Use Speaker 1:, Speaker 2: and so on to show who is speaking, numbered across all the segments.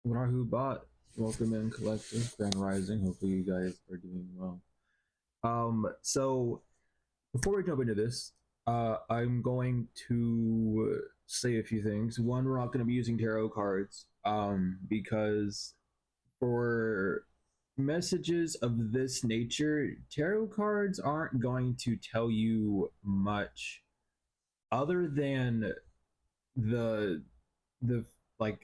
Speaker 1: Rahu Bot, welcome in collective, Grand Rising. Hopefully you guys are doing well. So before we jump into this, I'm going to say a few things. One, we're not going to be using tarot cards, because for messages of this nature, tarot cards aren't going to tell you much other than the the like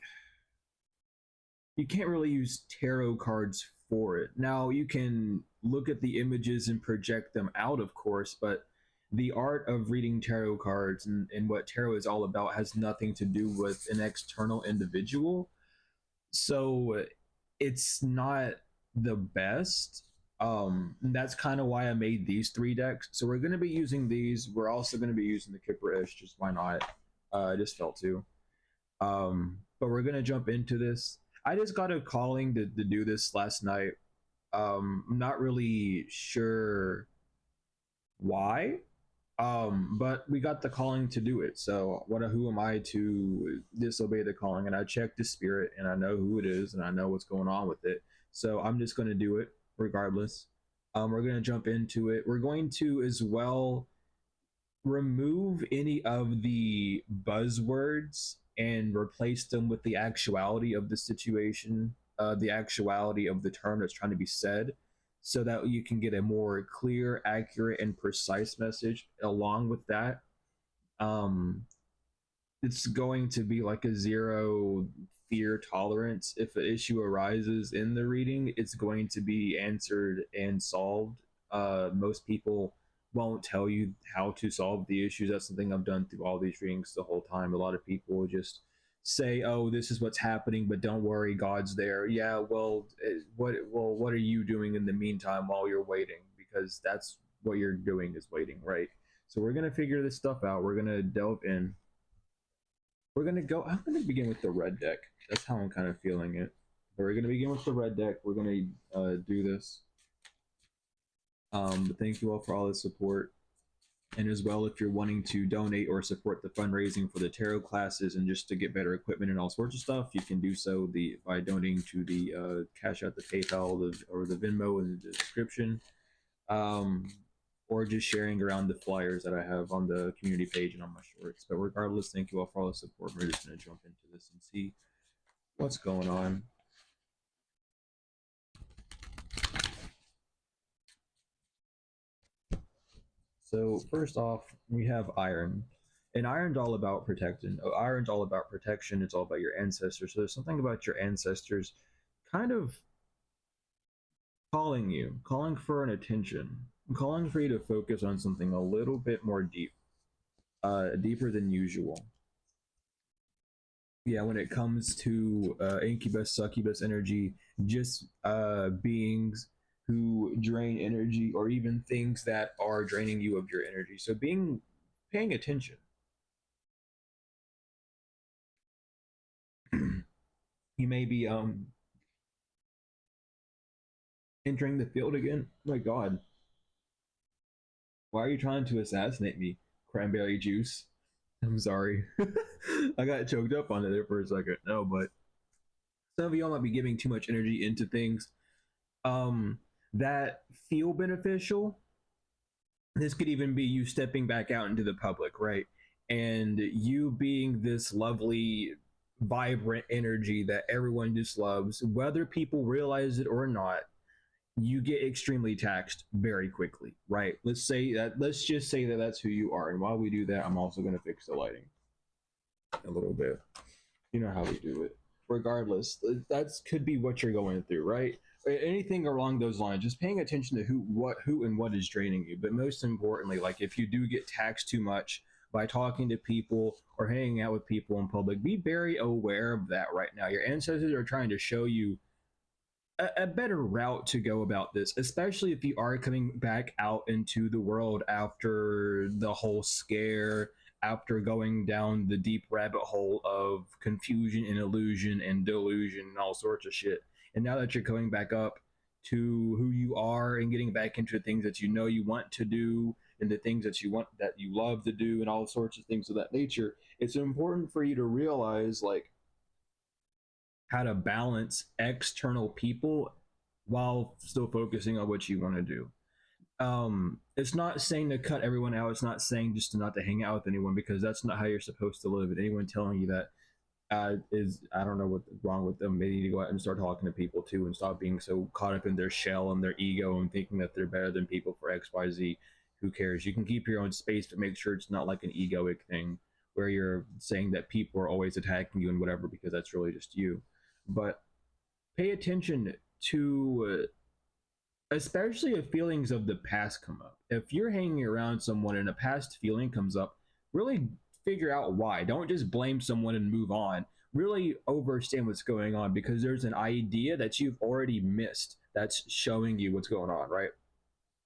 Speaker 1: you can't really use tarot cards for it. Now you can look at the images and project them out, of course, but the art of reading tarot cards and what tarot is all about has nothing to do with an external individual. So it's not the best. And that's kind of why I made these three decks. So we're going to be using these. We're also going to be using the Kipperish. Just why not? I just felt to. But we're gonna jump into this. I just got a calling to do this last night. I'm not really sure why. But we got the calling to do it. So who am I to disobey the calling? And I checked the spirit and I know who it is and I know what's going on with it. So I'm just gonna do it regardless. We're gonna jump into it. We're going to as well remove any of the buzzwords and replace them with the actuality of the situation, the actuality of the term that's trying to be said, so that you can get a more clear, accurate, and precise message. Along with that, um, it's going to be like a zero fear tolerance. If an issue arises in the reading, it's going to be answered and solved. Most people won't tell you how to solve the issues. That's something I've done through all these readings the whole time. A lot of people just say, "Oh, this is what's happening, but don't worry, God's there." Yeah, well, what are you doing in the meantime while you're waiting? Because that's what you're doing is waiting, right? So we're gonna figure this stuff out. We're gonna delve in. I'm gonna begin with the red deck. That's how I'm kind of feeling it. But we're gonna begin with the red deck. We're gonna do this. But thank you all for all the support, and as well, if you're wanting to donate or support the fundraising for the tarot classes and just to get better equipment and all sorts of stuff, you can do so by donating to the Cash Out, the PayPal, or the Venmo in the description, um, or just sharing around the flyers that I have on the community page and on my shorts. But regardless, thank you all for all the support. We're just gonna jump into this and see what's going on. So first off, we have iron, and iron's all about protecting. Iron's all about protection. It's all about your ancestors. So there's something about your ancestors, kind of calling for an attention, calling for you to focus on something a little bit more deeper than usual. Yeah, when it comes to incubus, succubus energy, just beings who drain energy, or even things that are draining you of your energy. So paying attention. You may be entering the field again. Oh my God, why are you trying to assassinate me? Cranberry juice. I'm sorry. I got choked up on it there for a second. No, but some of y'all might be giving too much energy into things um that feel beneficial. This could even be you stepping back out into the public, right? And you being this lovely, vibrant energy that everyone just loves, whether people realize it or not. You get extremely taxed very quickly, right? Let's just say that that's who you are. And while we do that, I'm also going to fix the lighting a little bit. You know how we do it. Regardless, that could be what you're going through, right? Anything along those lines, just paying attention to who and what is draining you. But most importantly, like if you do get taxed too much by talking to people or hanging out with people in public, be very aware of that right now. Your ancestors are trying to show you a better route to go about this, especially if you are coming back out into the world after the whole scare, after going down the deep rabbit hole of confusion and illusion and delusion and all sorts of shit. And now that you're coming back up to who you are and getting back into things that you know you want to do and the things that you love to do and all sorts of things of that nature, it's important for you to realize like how to balance external people while still focusing on what you want to do. It's not saying to cut everyone out. It's not saying just to not to hang out with anyone, because that's not how you're supposed to live. And anyone telling you that is, I don't know what's wrong with them. They need to go out and start talking to people too, and stop being so caught up in their shell and their ego and thinking that they're better than people for XYZ. Who cares? You can keep your own space, but make sure it's not like an egoic thing where you're saying that people are always attacking you and whatever, because that's really just you. But pay attention to especially if feelings of the past come up. If you're hanging around someone and a past feeling comes up, really figure out why. Don't just blame someone and move on. Really understand what's going on, because there's an idea that you've already missed that's showing you what's going on, right?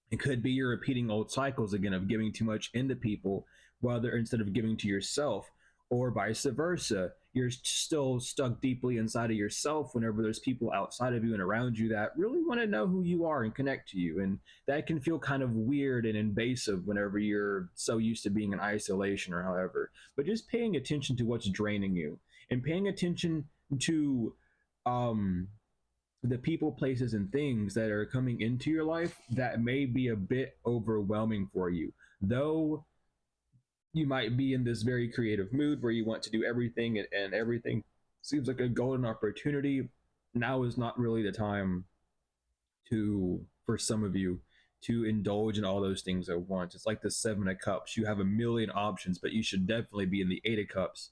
Speaker 1: It could be you're repeating old cycles again of giving too much into people, whether instead of giving to yourself, or vice versa. You're still stuck deeply inside of yourself whenever there's people outside of you and around you that really want to know who you are and connect to you. And that can feel kind of weird and invasive whenever you're so used to being in isolation or however. But just paying attention to what's draining you and paying attention to um the people, places, and things that are coming into your life that may be a bit overwhelming for you. Though you might be in this very creative mood where you want to do everything, and everything seems like a golden opportunity, now is not really the time to, for some of you, to indulge in all those things at once. It's like the Seven of Cups. You have a million options, but you should definitely be in the Eight of Cups,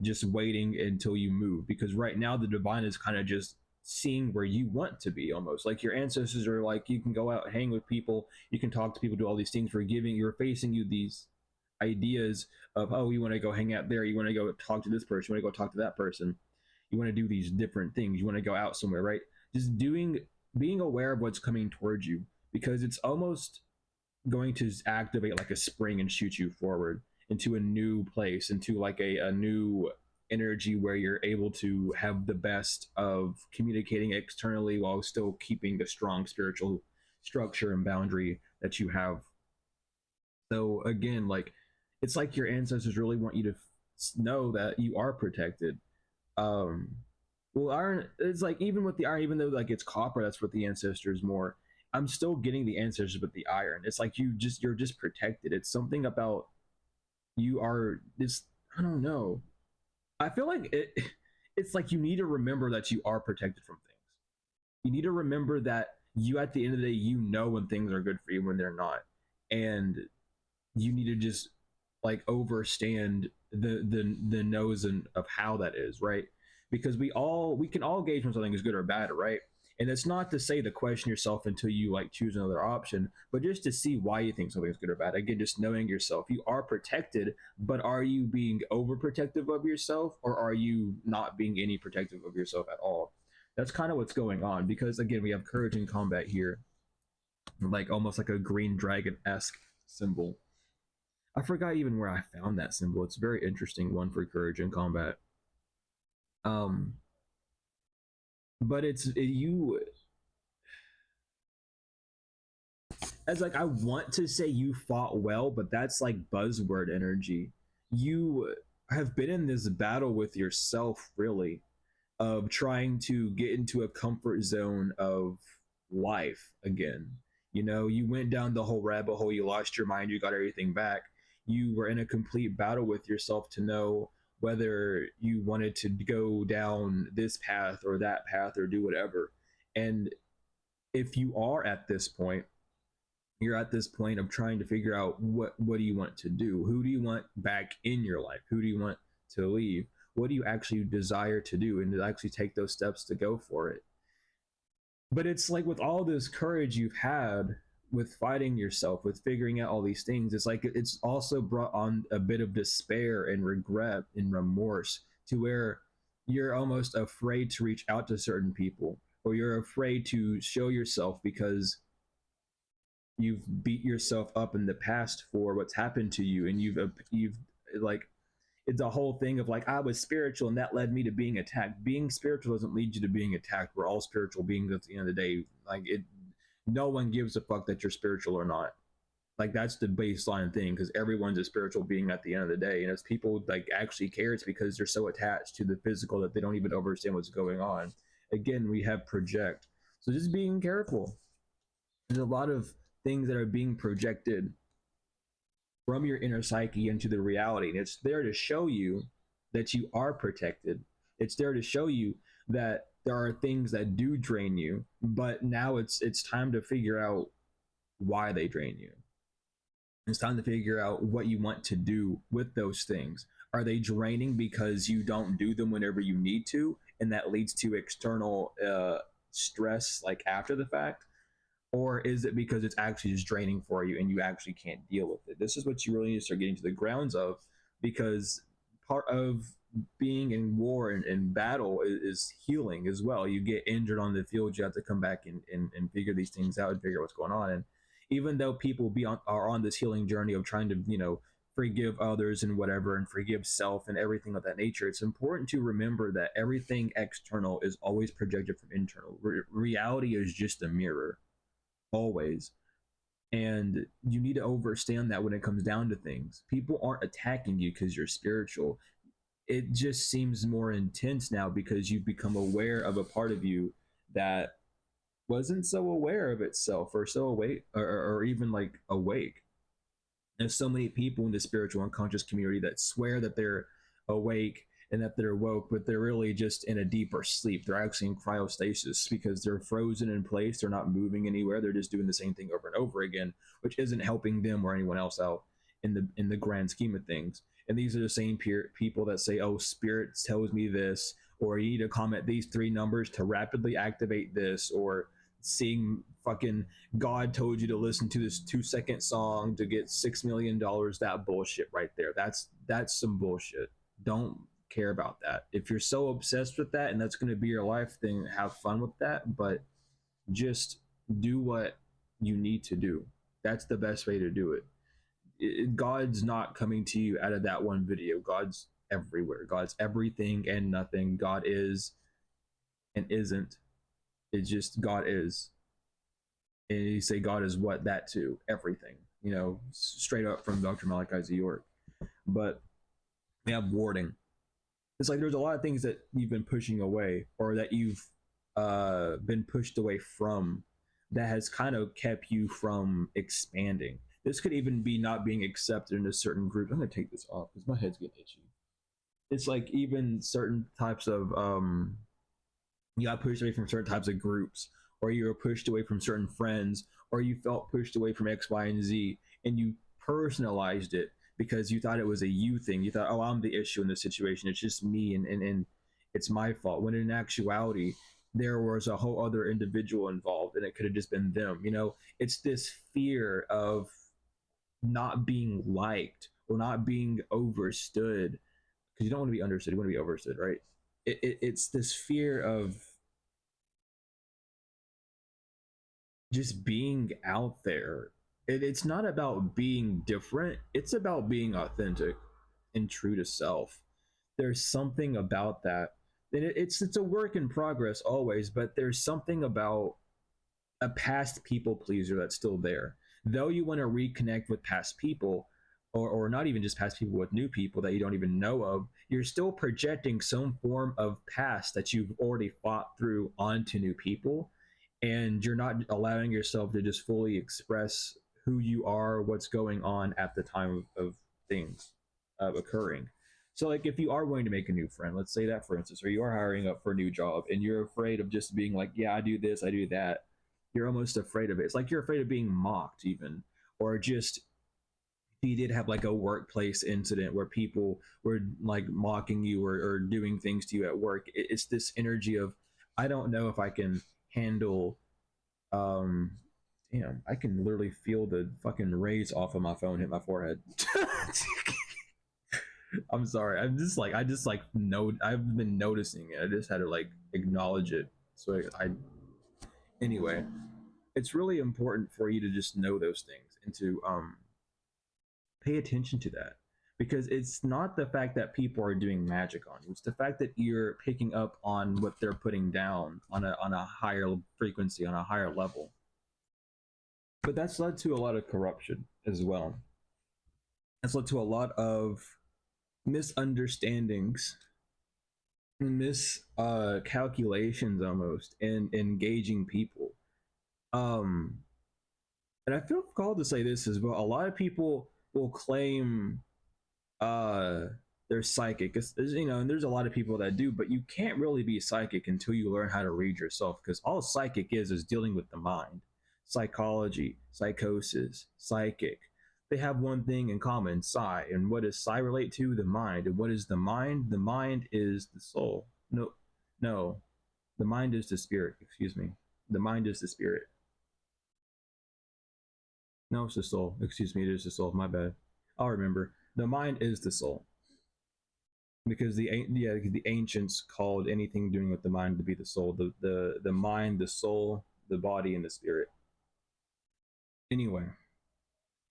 Speaker 1: just waiting until you move, because right now the divine is kind of just seeing where you want to be. Almost like your ancestors are like, you can go out, hang with people, you can talk to people, do all these things. You're facing you these ideas of, oh, you want to go hang out there, you want to go talk to this person, you want to go talk to that person, you want to do these different things, you want to go out somewhere, right? Just being aware of what's coming towards you, because it's almost going to activate like a spring and shoot you forward into a new place, into like a new energy where you're able to have the best of communicating externally while still keeping the strong spiritual structure and boundary that you have. So again, like, it's like your ancestors really want you to know that you are protected. um well, iron, it's like, even with the iron, even though like it's copper, that's what the ancestors more, I'm still getting the ancestors with the iron. It's like you're just protected. It's something about you are this, I don't know, I feel like it's like you need to remember that you are protected from things. You need to remember that you, at the end of the day, you know when things are good for you, when they're not. And you need to just like overstand the nose and of how that is, right? Because we can all gauge when something is good or bad, right? And it's not to say to question yourself until you like choose another option, but just to see why you think something is good or bad. Again, just knowing yourself. You are protected, but are you being overprotective of yourself, or are you not being any protective of yourself at all? That's kind of what's going on, because again, we have courage in combat here, like almost like a green dragon-esque symbol. I forgot even where I found that symbol. It's a very interesting one for courage in combat. Um, but you, as like, I want to say you fought well, but that's like buzzword energy. You have been in this battle with yourself, really, of trying to get into a comfort zone of life again. You know, you went down the whole rabbit hole, you lost your mind, you got everything back. You were in a complete battle with yourself to know whether you wanted to go down this path or that path or do whatever. And if you are at this point, you're at this point of trying to figure out what do you want to do, who do you want back in your life, who do you want to leave, what do you actually desire to do, and to actually take those steps to go for it. But it's like, with all this courage you've had with fighting yourself, with figuring out all these things, it's like it's also brought on a bit of despair and regret and remorse, to where you're almost afraid to reach out to certain people, or you're afraid to show yourself, because you've beat yourself up in the past for what's happened to you, and you've like, it's a whole thing of like, I was spiritual and that led me to being attacked. Being spiritual doesn't lead you to being attacked. We're all spiritual beings at the end of the day. Like, it, no one gives a fuck that you're spiritual or not. Like that's the baseline thing, because everyone's a spiritual being at the end of the day, and as people like actually care, it's because they're so attached to the physical that they don't even understand what's going on. Again, we have project, so just being careful. There's a lot of things that are being projected from your inner psyche into the reality, and it's there to show you that you are protected. It's there to show you that there are things that do drain you, but now it's time to figure out why they drain you. It's time to figure out what you want to do with those things. Are they draining because you don't do them whenever you need to, and that leads to external stress like after the fact? Or is it because it's actually just draining for you and you actually can't deal with it? This is what you really need to start getting to the grounds of, because part of being in war and battle is healing as well. You get injured on the field, you have to come back and figure these things out and figure out what's going on. And even though people are on this healing journey of trying to, forgive others and whatever, and forgive self and everything of that nature, it's important to remember that everything external is always projected from internal. Reality is just a mirror, always. And you need to understand that when it comes down to things, people aren't attacking you because you're spiritual. It just seems more intense now because you've become aware of a part of you that wasn't so aware of itself, or so awake, or even like awake. There's so many people in the spiritual unconscious community that swear that they're awake and that they're woke, but they're really just in a deeper sleep. They're actually in cryostasis because they're frozen in place. They're not moving anywhere. They're just doing the same thing over and over again, which isn't helping them or anyone else out in the grand scheme of things. And these are the same people that say, "Oh, spirit tells me this," or "You need to comment these three numbers to rapidly activate this," or seeing fucking God told you to listen to this 2-second song to get $6 million. That bullshit right there. That's some bullshit. Don't care about that. If you're so obsessed with that and that's going to be your life, then have fun with that. But just do what you need to do. That's the best way to do it. God's not coming to you out of that one video. God's everywhere. God's everything and nothing. God is and isn't. It's just God is. And you say God is what? That too. Everything. Straight up from Dr. Malachi Z. York. But we have warding. It's like there's a lot of things that you've been pushing away, or that you've been pushed away from, that has kind of kept you from expanding. This could even be not being accepted in a certain group. I'm gonna take this off because my head's getting itchy. It's like even certain types of you got pushed away from certain types of groups, or you were pushed away from certain friends, or you felt pushed away from X, Y, and Z, and you personalized it because you thought it was a you thing. You thought, "Oh, I'm the issue in this situation. It's just me, and it's my fault." When in actuality, there was a whole other individual involved, and it could have just been them. It's this fear of not being liked or not being overstood, because you don't want to be understood. You want to be overstood, right? It's this fear of just being out there. It's not about being different, it's about being authentic and true to self. There's something about that. And it's a work in progress always, but there's something about a past people pleaser that's still there. Though you want to reconnect with past people, or not even just past people, with new people that you don't even know of, you're still projecting some form of past that you've already fought through onto new people. And you're not allowing yourself to just fully express who you are, what's going on at the time of things occurring. So, like, if you are going to make a new friend, let's say that, for instance, or you are hiring up for a new job and you're afraid of just being like, "Yeah, I do this, I do that," you're almost afraid of it. It's like you're afraid of being mocked, even, or just, you did have like a workplace incident where people were like mocking you, or doing things to you at work. It's this energy of, "I don't know if I can handle." um Damn, I can literally feel the fucking rays off of my phone hit my forehead. I'm sorry. I just like know, I've been noticing it. I just had to like acknowledge it. So I anyway, it's really important for you to just know those things and to pay attention to that, because it's not the fact that people are doing magic on you. It's the fact that you're picking up on what they're putting down on a higher frequency, on a higher level. but that's led to a lot of corruption as well. That's led to a lot of misunderstandings, calculations almost in engaging people. Um, and I feel called to say this as well. A lot of people will claim uh they're psychic. You know, and there's a lot of people that do, but you can't really be psychic until you learn how to read yourself, because all psychic is dealing with the mind. Psychology, psychosis, psychic, they have one thing in common: psi. And what does psi relate to? The mind. And what is the mind? The mind is the soul. No, the mind is the spirit. Excuse me, the mind is the spirit. No, it's the soul. Excuse me, it is the soul. My bad. I'll remember. The mind is the soul, because the ancients called anything doing with the mind to be the soul. The mind, the soul, the body, and the spirit. Anyway,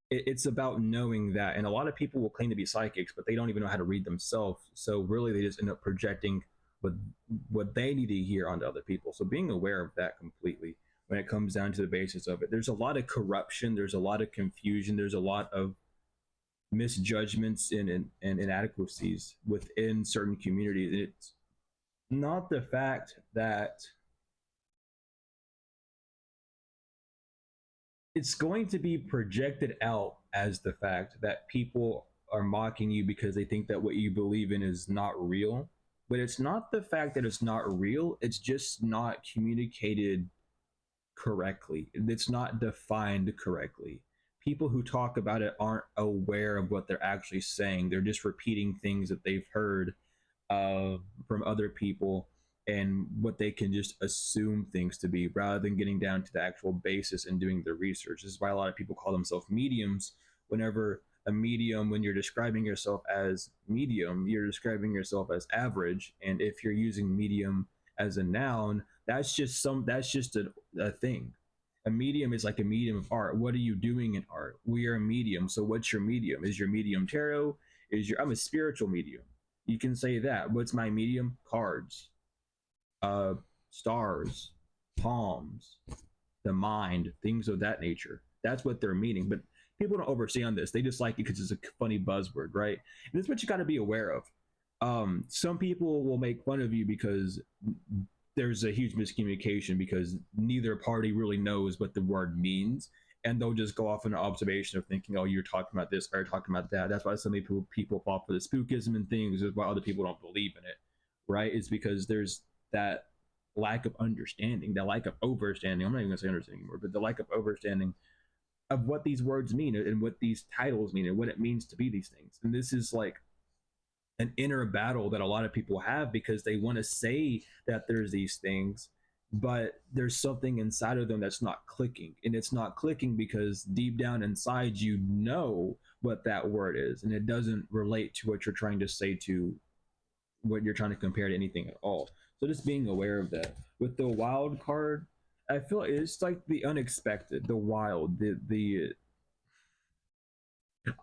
Speaker 1: it's about knowing that, and a lot of people will claim to be psychics, but they don't even know how to read themselves. So really, they just end up projecting what what they need to hear onto other people. So being aware of that completely when it comes down to the basis of it. There's a lot of corruption. There's a lot of confusion. There's a lot of misjudgments and inadequacies within certain communities. It's not the fact that it's going to be projected out as the fact that people are mocking you because they think that what you believe in is not real. But it's not the fact that it's not real, it's just not communicated correctly. It's not defined correctly. People who talk about it aren't aware of what they're actually saying. They're just repeating things that they've heard uh, from other people and what they can just assume things to be, rather than getting down to the actual basis and doing the research. This is why a lot of people call themselves mediums. Whenever a medium, when you're describing yourself as medium, you're describing yourself as average. And if you're using medium as a noun, that's just a thing. A medium is like a medium of art. What are you doing in art? We are a medium. So what's your medium? Is your medium tarot? I'm a spiritual medium. You can say that. What's my medium? Cards, uh, stars, palms, the mind, things of that nature. That's what they're meaning. But people don't overstand this. They just like it because it's a funny buzzword, right? And this is what you got to be aware of. Some people will make fun of you because there's a huge miscommunication, because neither party really knows what the word means, and they'll just go off on an observation of thinking, oh, you're talking about this or you're talking about that. That's why so many people fall for the spookism and things, is why other people don't believe in it, right? It's because there's that lack of understanding, that lack of overstanding. I'm not even gonna say understanding anymore, but the lack of overstanding of what these words mean and what these titles mean and what it means to be these things. And this is like an inner battle that a lot of people have, because they want to say that there's these things, but there's something inside of them that's not clicking. And it's not clicking because deep down inside you know what that word is, and it doesn't relate to what you're trying to say, to what you're trying to compare to anything at all. So just being aware of that. With the wild card, I feel it's like the unexpected, the wild, the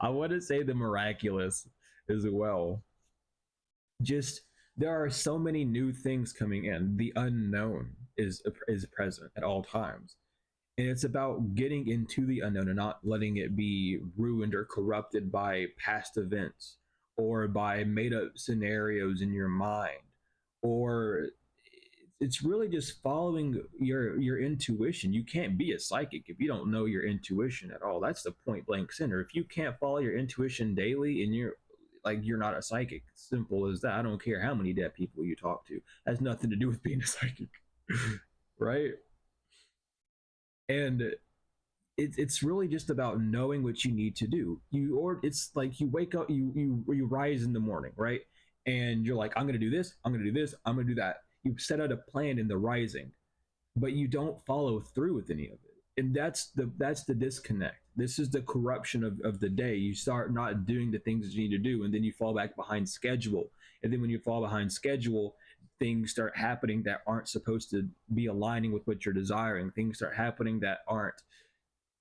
Speaker 1: I want to say the miraculous as well. Just there are so many new things coming in. The unknown is present at all times, and it's about getting into the unknown and not letting it be ruined or corrupted by past events or by made up scenarios in your mind. Or it's really just following your intuition. You can't be a psychic if you don't know your intuition at all. That's the point blank center. If you can't follow your intuition daily, and you're not a psychic. Simple as that. I don't care how many dead people you talk to. It has nothing to do with being a psychic. Right? And it's really just about knowing what you need to do. It's like you wake up, you rise in the morning, right? And you're like, I'm gonna do this, I'm gonna do this, I'm gonna do that. You set out a plan in the rising, but you don't follow through with any of it. And that's the disconnect. This is the corruption of the day. You start not doing the things that you need to do, and then you fall back behind schedule. And then when you fall behind schedule, things start happening that aren't supposed to be aligning with what you're desiring. Things start happening that aren't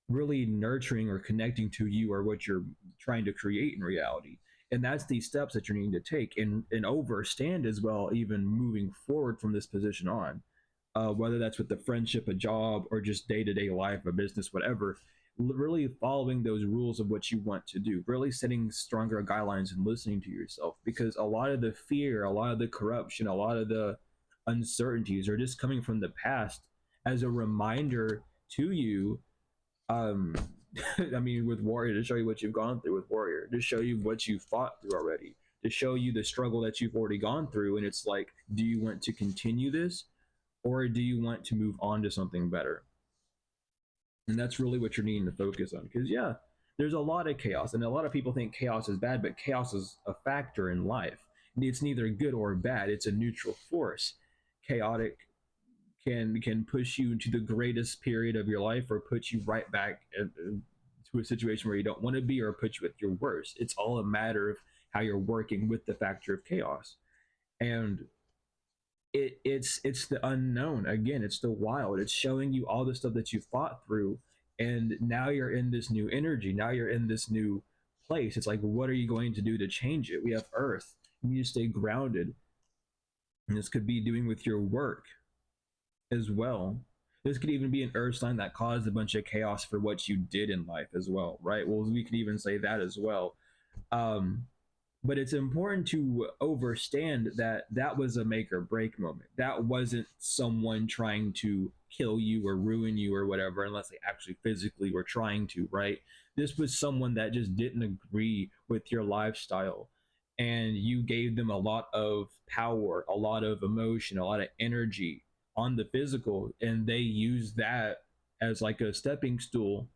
Speaker 1: really nurturing or connecting to you or what you're trying to create in reality. And that's these steps that you're needing to take and overstand as well, even moving forward from this position on. Whether that's with the friendship, a job, or just day-to-day life, a business, whatever. really following those rules of what you want to do, really setting stronger guidelines and listening to yourself, because a lot of the fear, a lot of the corruption, a lot of the uncertainties are just coming from the past as a reminder to you. um I mean, with Warrior, to show you what you've gone through, with Warrior, to show you what you fought through already, to show you the struggle that you've already gone through. And it's like, do you want to continue this, or do you want to move on to something better? And that's really what you're needing to focus on, because yeah, there's a lot of chaos, and a lot of people think chaos is bad, but chaos is a factor in life. It's neither good or bad, it's a neutral force. Chaotic can push you into the greatest period of your life, or put you right back to a situation where you don't want to be, or put you at your worst. It's all a matter of how you're working with the factor of chaos. And it's the unknown again, it's the wild, it's showing you all the stuff that you fought through, and now you're in this new energy, now you're in this new place. It's like, what are you going to do to change it? We have Earth, you need to stay grounded. And this could be doing with your work as well. This could even be an earth sign that caused a bunch of chaos for what you did in life as well, right? Well, we could even say that as well. um but it's important to understand that that was a make or break moment. That wasn't someone trying to kill you or ruin you or whatever, unless they actually physically were trying to, right? This was someone that just didn't agree with your lifestyle, and you gave them a lot of power, a lot of emotion, a lot of energy on the physical, and they used that as like a stepping stool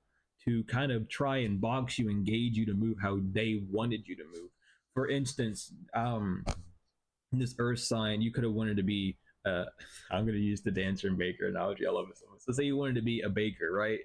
Speaker 1: to kind of try and box you, engage you to move how they wanted you to move. For instance, this earth sign, you could have wanted to be I'm going to use the dancer and baker analogy, I love it so much. So say you wanted to be a baker, right?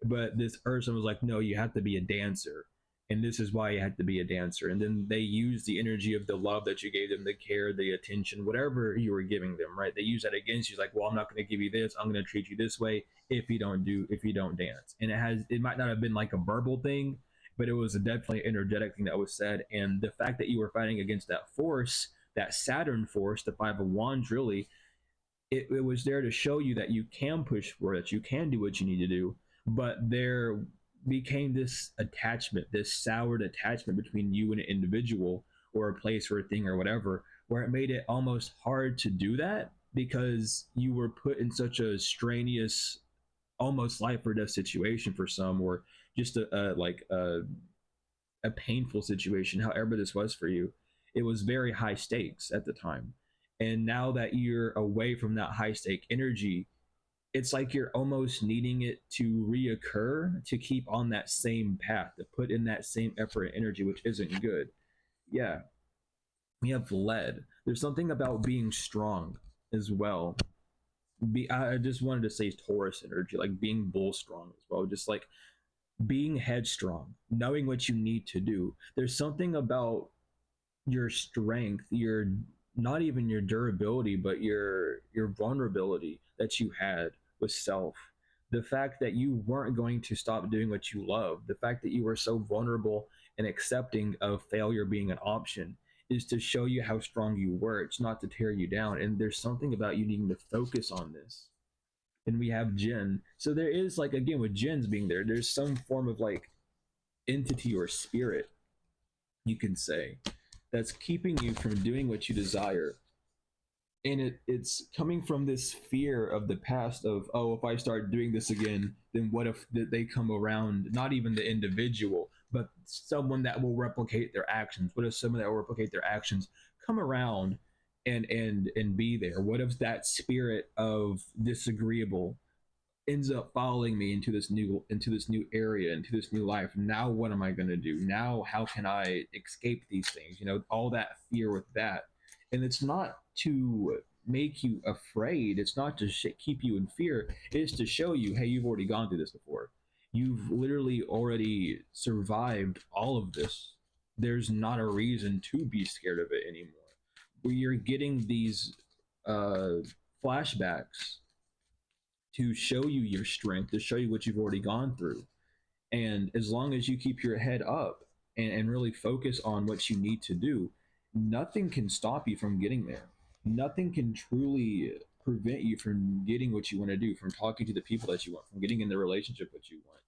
Speaker 1: But this earth sign was like, no, you have to be a dancer, and this is why you had to be a dancer. And then they use the energy of the love that you gave them, the care, the attention, whatever you were giving them, right? They use that against you. Like, well, I'm not going to give you this, I'm going to treat you this way if you don't dance. And it might not have been like a verbal thing, but it was a definitely energetic thing that was said. And the fact that you were fighting against that force, that Saturn force, the Five of Wands, really, it was there to show you that you can push for it, that you can do what you need to do. But there became this attachment, this soured attachment between you and an individual, or a place, or a thing, or whatever, where it made it almost hard to do that, because you were put in such a strenuous, almost life or death situation for some, or just a painful situation, however this was for you. It was very high stakes at the time. And now that you're away from that high stake energy, it's like you're almost needing it to reoccur, to keep on that same path, to put in that same effort and energy, which isn't good. Yeah, we have lead. There's something about being strong as well. I just wanted to say Taurus energy, like being bull strong as well, just like being headstrong, knowing what you need to do. There's something about your strength, your, not even your durability, but your vulnerability that you had with self. The fact that you weren't going to stop doing what you love, the fact that you were so vulnerable and accepting of failure being an option, is to show you how strong you were. It's not to tear you down. And there's something about you needing to focus on this. And we have Jinn. So there is, like, again, with Jinns being there, there's some form of like entity or spirit, you can say, that's keeping you from doing what you desire. And it's coming from this fear of the past of, oh, if I start doing this again, then what if they come around, not even the individual, but someone that will replicate their actions? What if someone that will replicate their actions come around and be there? What if that spirit of disagreeable ends up following me into this new area, into this new life? Now what am I going to do? Now how can I escape these things? All that fear with that. And it's not to make you afraid, it's not to keep you in fear, it's to show you, hey, you've already gone through this before. You've literally already survived all of this. There's not a reason to be scared of it anymore. Where you're getting these uh flashbacks to show you your strength, to show you what you've already gone through. And as long as you keep your head up and really focus on what you need to do, nothing can stop you from getting there. Nothing can truly prevent you from getting what you want to do, from talking to the people that you want, from getting in the relationship that you want.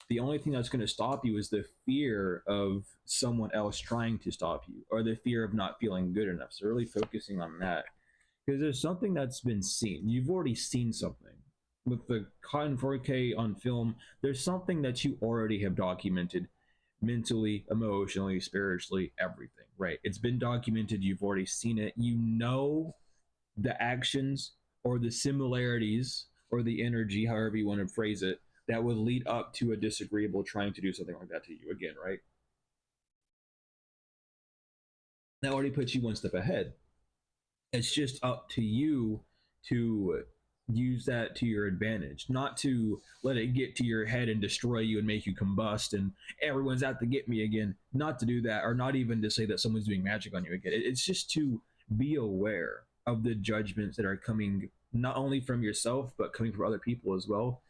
Speaker 1: The only thing that's going to stop you is the fear of someone else trying to stop you, or the fear of not feeling good enough. So really focusing on that, because there's something that's been seen. You've already seen something with the Cotton 4K on film. There's something that you already have documented mentally, emotionally, spiritually, everything, right? It's been documented. You've already seen it. You know the actions or the similarities or the energy, however you want to phrase it, that would lead up to a disagreeable trying to do something like that to you again, right? That already puts you one step ahead. It's just up to you to use that to your advantage, not to let it get to your head and destroy you and make you combust and everyone's out to get me again. Not to do that, or not even to say that someone's doing magic on you again. It's just to be aware of the judgments that are coming not only from yourself but coming from other people as well,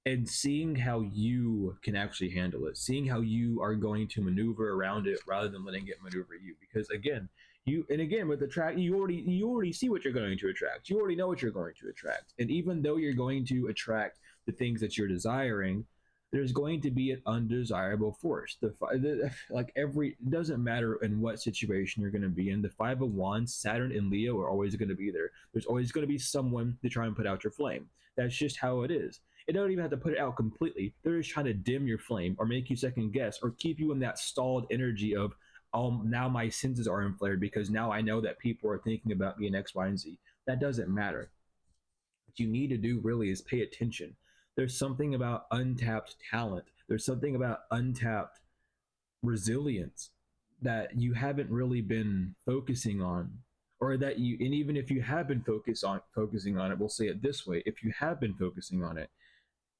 Speaker 1: and seeing how you can actually handle it, seeing how you are going to maneuver around it rather than letting it maneuver you. Because again, with the track, you already see what you're going to attract. You already know what you're going to attract, and even though you're going to attract the things that you're desiring, there's going to be an undesirable force. Like every, it doesn't matter in what situation you're going to be in. The Five of Wands, Saturn and Leo are always going to be there. There's always going to be someone to try and put out your flame. That's just how it is. It don't even have to put it out completely. They're just trying to dim your flame or make you second guess or keep you in that stalled energy of, now my senses are inflared because now I know that people are thinking about me in X, Y, and Z. That doesn't matter. What you need to do really is pay attention. There's something about untapped talent. There's something about untapped resilience that you haven't really been focusing on, or that you, and even if you have been focusing on it, we'll say it this way, if you have been focusing on it,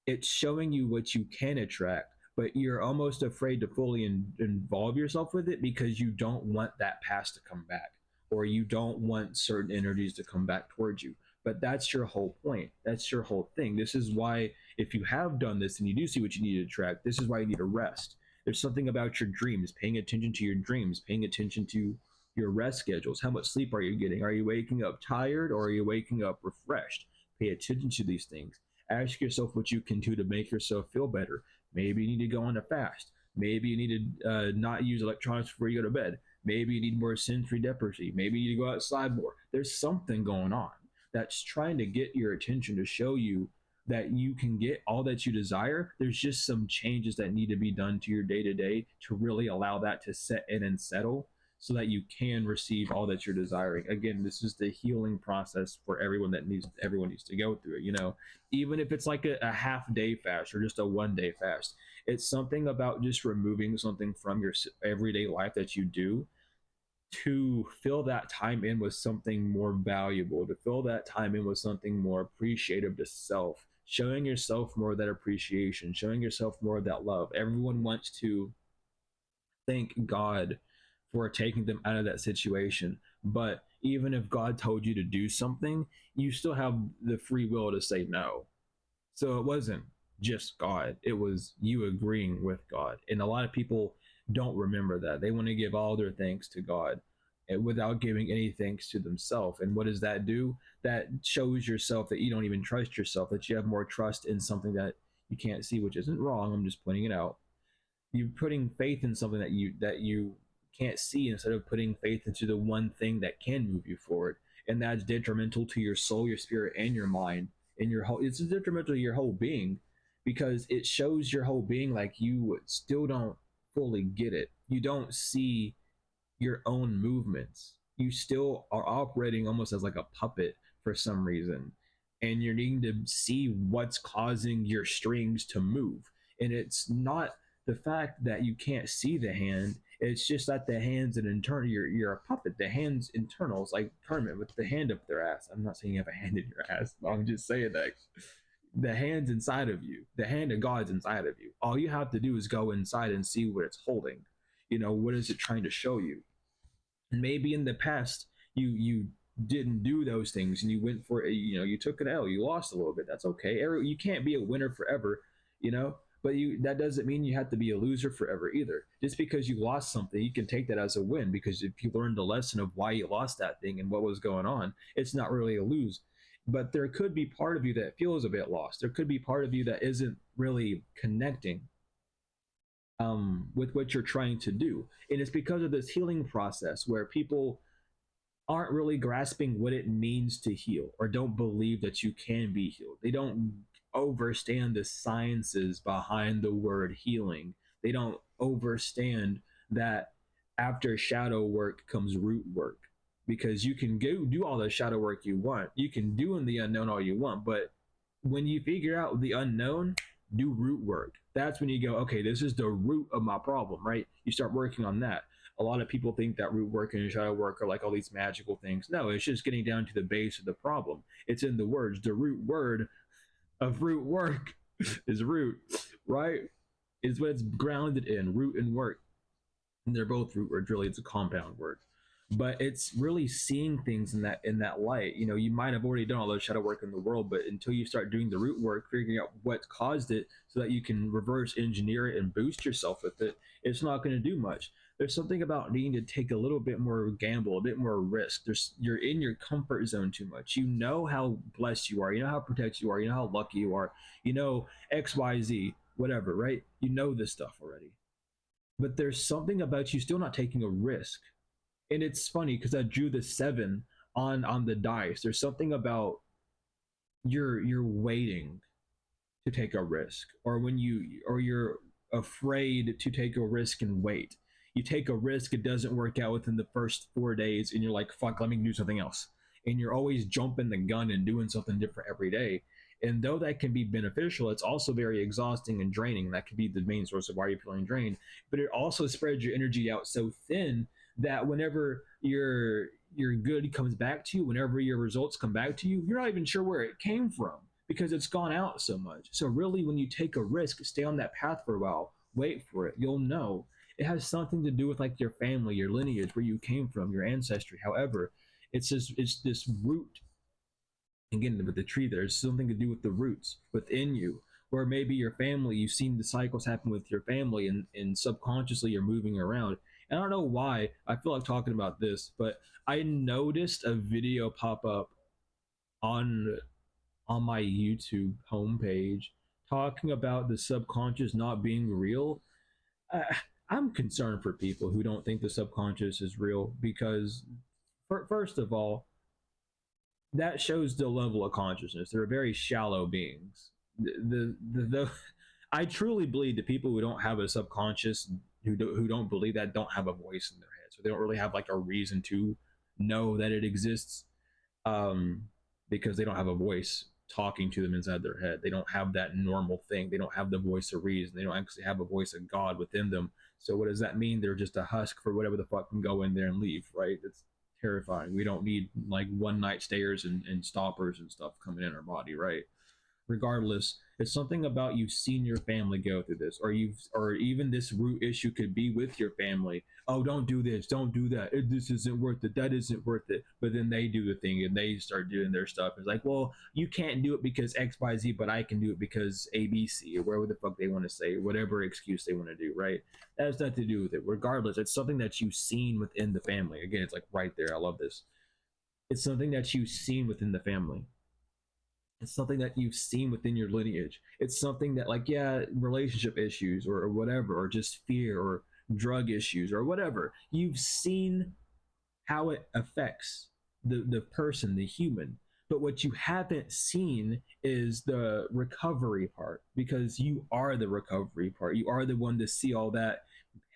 Speaker 1: it's showing you what you can attract, but you're almost afraid to fully involve yourself with it because you don't want that past to come back, or you don't want certain energies to come back towards you. But that's your whole point. That's your whole thing. This is why, if you have done this and you do see what you need to attract, this is why you need to rest. There's something about your dreams, paying attention to your dreams, paying attention to your rest schedules. How much sleep are you getting? Are you waking up tired or are you waking up refreshed? Pay attention to these things. Ask yourself what you can do to make yourself feel better. Maybe you need to go on a fast. Maybe you need to not use electronics before you go to bed. Maybe you need more sensory deprivation. Maybe you need to go outside more. There's something going on that's trying to get your attention to show you that you can get all that you desire. There's just some changes that need to be done to your day to day to really allow that to set in and settle so that you can receive all that you're desiring. Again, this is the healing process for everyone needs to go through it, even if it's like a half day fast or just a 1 day fast. It's something about just removing something from your everyday life that you do to fill that time in with something more valuable, to fill that time in with something more appreciative to self, showing yourself more of that appreciation, showing yourself more of that love. Everyone wants to thank God for taking them out of that situation. But even if God told you to do something, you still have the free will to say no. So it wasn't just God, it was you agreeing with God. And a lot of people don't remember that. They want to give all their thanks to God without giving any thanks to themselves. And what does that do? That shows yourself that you don't even trust yourself, that you have more trust in something that you can't see, which isn't wrong. I'm just pointing it out. You're putting faith in something that you can't see instead of putting faith into the one thing that can move you forward, and that's detrimental to your soul, your spirit, and your mind, and your whole. It's detrimental to your whole being because it shows your whole being like you still don't fully get it. You don't see your own movements. You still are operating almost as like a puppet for some reason, and you're needing to see what's causing your strings to move. And it's not the fact that you can't see the hand, it's just that the hand's an internal, you're a puppet. The hand's internal. It's like Kermit with the hand up their ass. I'm not saying you have a hand in your ass, but I'm just saying that the hand's inside of you. The hand of God's inside of you. All you have to do is go inside and see what it's holding. What is it trying to show you? And maybe in the past you didn't do those things and you went for you took an L, you lost a little bit. That's okay. You can't be a winner forever, but that doesn't mean you have to be a loser forever either. Just because you lost something, you can take that as a win, because if you learned the lesson of why you lost that thing and what was going on, it's not really a lose. But there could be part of you that feels a bit lost. There could be part of you that isn't really connecting. with what you're trying to do. And it's because of this healing process where people aren't really grasping what it means to heal or don't believe that you can be healed. They don't overstand the sciences behind the word healing. They don't overstand that after shadow work comes root work, because you can go do all the shadow work you want. You can do in the unknown all you want, but when you figure out the unknown, do root work. That's when you go, okay, this is the root of my problem, right? You start working on that. A lot of people think that root work and shadow work are like all these magical things. No, it's just getting down to the base of the problem. It's in the words. The root word of root work is root, right? Is what it's grounded in, root and work. And they're both root words, really. It's a compound word. But it's really seeing things in that light. You know, you might have already done all the shadow work in the world, but until you start doing the root work, figuring out what caused it so that you can reverse engineer it and boost yourself with it, it's not going to do much. There's something about needing to take a little bit more gamble, a bit more risk. You're in your comfort zone too much. You know how blessed you are, you know how protected you are, you know how lucky you are, you know XYZ, whatever, right? You know this stuff already. But there's something about you still not taking a risk. And it's funny because I drew the 7 on the dice. There's something about you're waiting to take a risk, or when you're afraid to take a risk and wait. You take a risk, it doesn't work out within the first 4 days, and you're like, fuck, let me do something else. And you're always jumping the gun and doing something different every day. And though that can be beneficial, it's also very exhausting and draining. That could be the main source of why you're feeling drained. But it also spreads your energy out so thin that whenever your good comes back to you, whenever your results come back to you, you're not even sure where it came from because it's gone out so much. So really, when you take a risk, stay on that path for a while, wait for it. You'll know. It has something to do with like your family, your lineage, where you came from, your ancestry. However, it's this root. Again, with the tree, there's something to do with the roots within you, where maybe your family, you've seen the cycles happen with your family, and subconsciously you're moving around. And I don't know why I feel like talking about this, but I noticed a video pop up on my YouTube homepage talking about the subconscious not being real. Uh, I'm concerned for people who don't think the subconscious is real because, first of all, that shows the level of consciousness. They're very shallow beings. The I truly believe that people who don't have a subconscious, who don't believe that, don't have a voice in their head, so they don't really have like a reason to know that it exists, um, because they don't have a voice talking to them inside their head. They don't have that normal thing. They don't have the voice of reason. They don't actually have a voice of God within them. So what does that mean? They're just a husk for whatever the fuck can go in there and leave, right? It's terrifying. We don't need like one night stayers and stoppers and stuff coming in our body, right? Regardless, it's something about you've seen your family go through this, or even this root issue could be with your family. Oh, don't do this, don't do that, this isn't worth it, that isn't worth it. But then they do the thing and they start doing their stuff. It's like, well, you can't do it because XYZ, but I can do it because ABC, or whatever the fuck they want to say, whatever excuse they want to do, right? That has nothing to do with it. Regardless, it's something that you've seen within the family. Again, it's like right there. I love this. It's something that you've seen within the family. It's something that you've seen within your lineage. It's something that, like, yeah, relationship issues, or whatever, or just fear, or drug issues, or whatever. You've seen how it affects the person, the human. But what you haven't seen is the recovery part, because you are the recovery part. You are the one to see all that.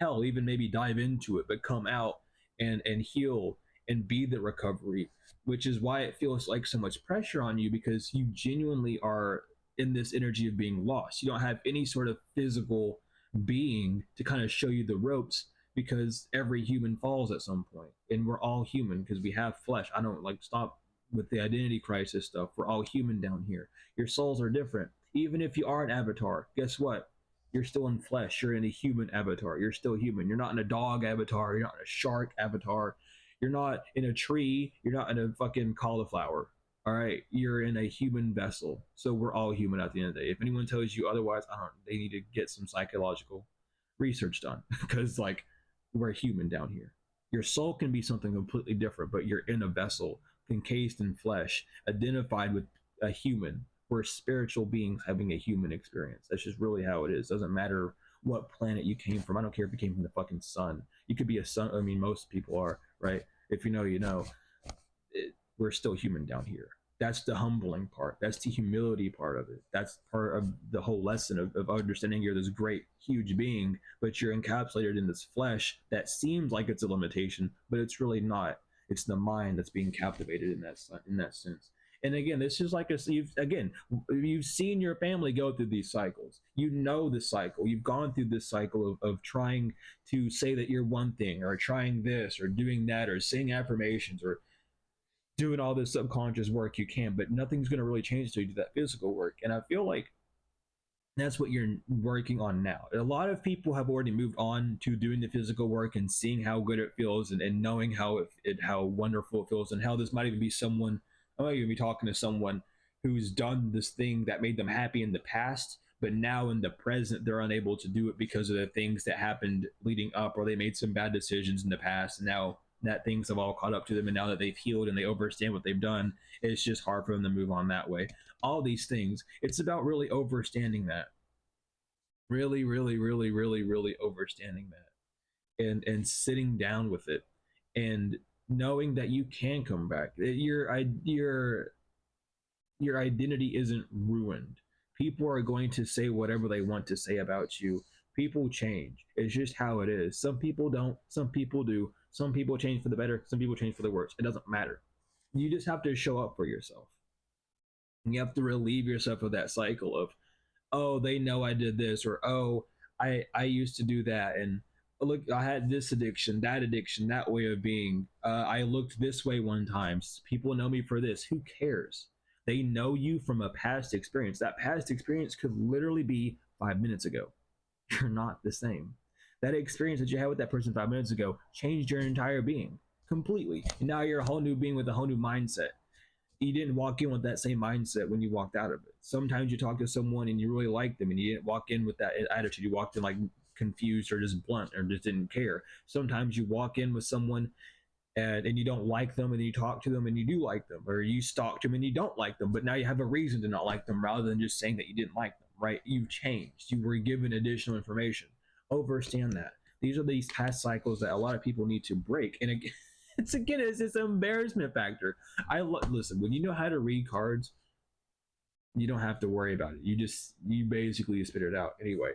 Speaker 1: Hell, even maybe dive into it, but come out and heal and be the recovery, which is why it feels like so much pressure on you, because you genuinely are in this energy of being lost. You don't have any sort of physical being to kind of show you the ropes, because every human falls at some point, and we're all human because we have flesh. I don't like stop with the identity crisis stuff. We're all human down here. Your souls are different. Even if you are an avatar, guess what? You're still in flesh. You're in a human avatar. You're still human. You're not in a dog avatar. You're not in a shark avatar. You're not in a tree. You're not in a fucking cauliflower. All right, you're in a human vessel. So we're all human at the end of the day. If anyone tells you otherwise, I don't. They need to get some psychological research done because like we're human down here. Your soul can be something completely different, but you're in a vessel encased in flesh, identified with a human. We're spiritual beings having a human experience. That's just really how it is. Doesn't matter what planet you came from. I don't care if you came from the fucking sun. You could be a sun. I mean, most people are, right? If you know, you know. We're still human down here. That's the humbling part. That's the humility part of it. That's part of the whole lesson of understanding you're this great, huge being, but you're encapsulated in this flesh that seems like it's a limitation, but it's really not. It's the mind that's being captivated in that sense. And again, this is like you've seen your family go through these cycles. You know the cycle. You've gone through this cycle of trying to say that you're one thing, or trying this, or doing that, or saying affirmations, or doing all this subconscious work you can, but nothing's going to really change until you do that physical work. And I feel like that's what you're working on now. A lot of people have already moved on to doing the physical work and seeing how good it feels, and knowing how wonderful it feels, and how this might even be someone. I might even be talking to someone who's done this thing that made them happy in the past, but now in the present they're unable to do it because of the things that happened leading up, or they made some bad decisions in the past, and now that things have all caught up to them, and now that they've healed and they understand what they've done, it's just hard for them to move on that way. All these things, it's about really understanding that, really understanding that, and sitting down with it, and knowing that you can come back. Your identity isn't ruined. People are going to say whatever they want to say about you. People change. It's just how it is. Some people don't, some people do. Some people change for the better, some people change for the worse. It doesn't matter. You just have to show up for yourself. You have to relieve yourself of that cycle of, oh, they know I did this, or oh, I used to do that, and look, I had this addiction, that way of being. I looked this way one time. People know me for this. Who cares? They know you from a past experience. That past experience could literally be 5 minutes ago. You're not the same. That experience that you had with that person 5 minutes ago changed your entire being completely. And now you're a whole new being with a whole new mindset. You didn't walk in with that same mindset when you walked out of it. Sometimes you talk to someone and you really like them, and you didn't walk in with that attitude. You walked in like confused, or just blunt, or just didn't care. Sometimes you walk in with someone and you don't like them, and then you talk to them and you do like them, or you stalk them and you don't like them, but now you have a reason to not like them, rather than just saying that you didn't like them, right? You've changed. You were given additional information. Understand that. These are these past cycles that a lot of people need to break. And again, it's this embarrassment factor. Listen, when you know how to read cards, you don't have to worry about it. You basically spit it out anyway.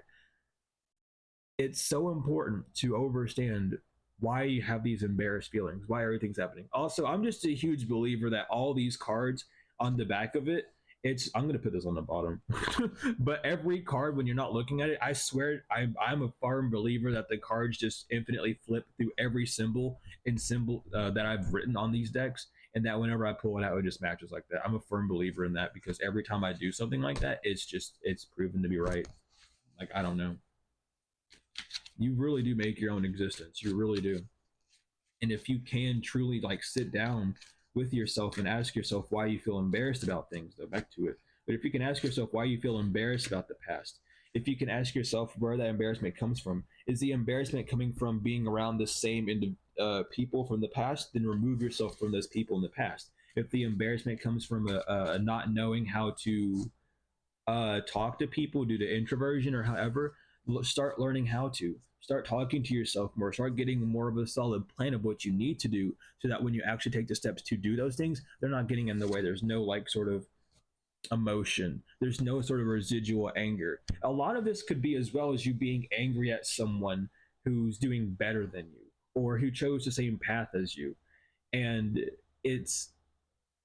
Speaker 1: It's so important to understand why you have these embarrassed feelings, why everything's happening. Also, I'm just a huge believer that all these cards on the back of it, I'm gonna put this on the bottom, but every card, when you're not looking at it, I swear I'm a firm believer that the cards just infinitely flip through every symbol and symbol that I've written on these decks, and that whenever I pull it out, it just matches like that. I'm a firm believer in that, because every time I do something like that, it's proven to be right. Like, I don't know, you really do make your own existence. You really do. And if you can truly like sit down with yourself and ask yourself why you feel embarrassed about things, though, back to it. But if you can ask yourself why you feel embarrassed about the past, if you can ask yourself where that embarrassment comes from, is the embarrassment coming from being around the same people from the past? Then remove yourself from those people in the past. If the embarrassment comes from a not knowing how to talk to people due to introversion, or however, start learning how to start talking to yourself more, start getting more of a solid plan of what you need to do, so that when you actually take the steps to do those things, they're not getting in the way. There's no like sort of emotion, there's no sort of residual anger. A lot of this could be as well as you being angry at someone who's doing better than you, or who chose the same path as you. And it's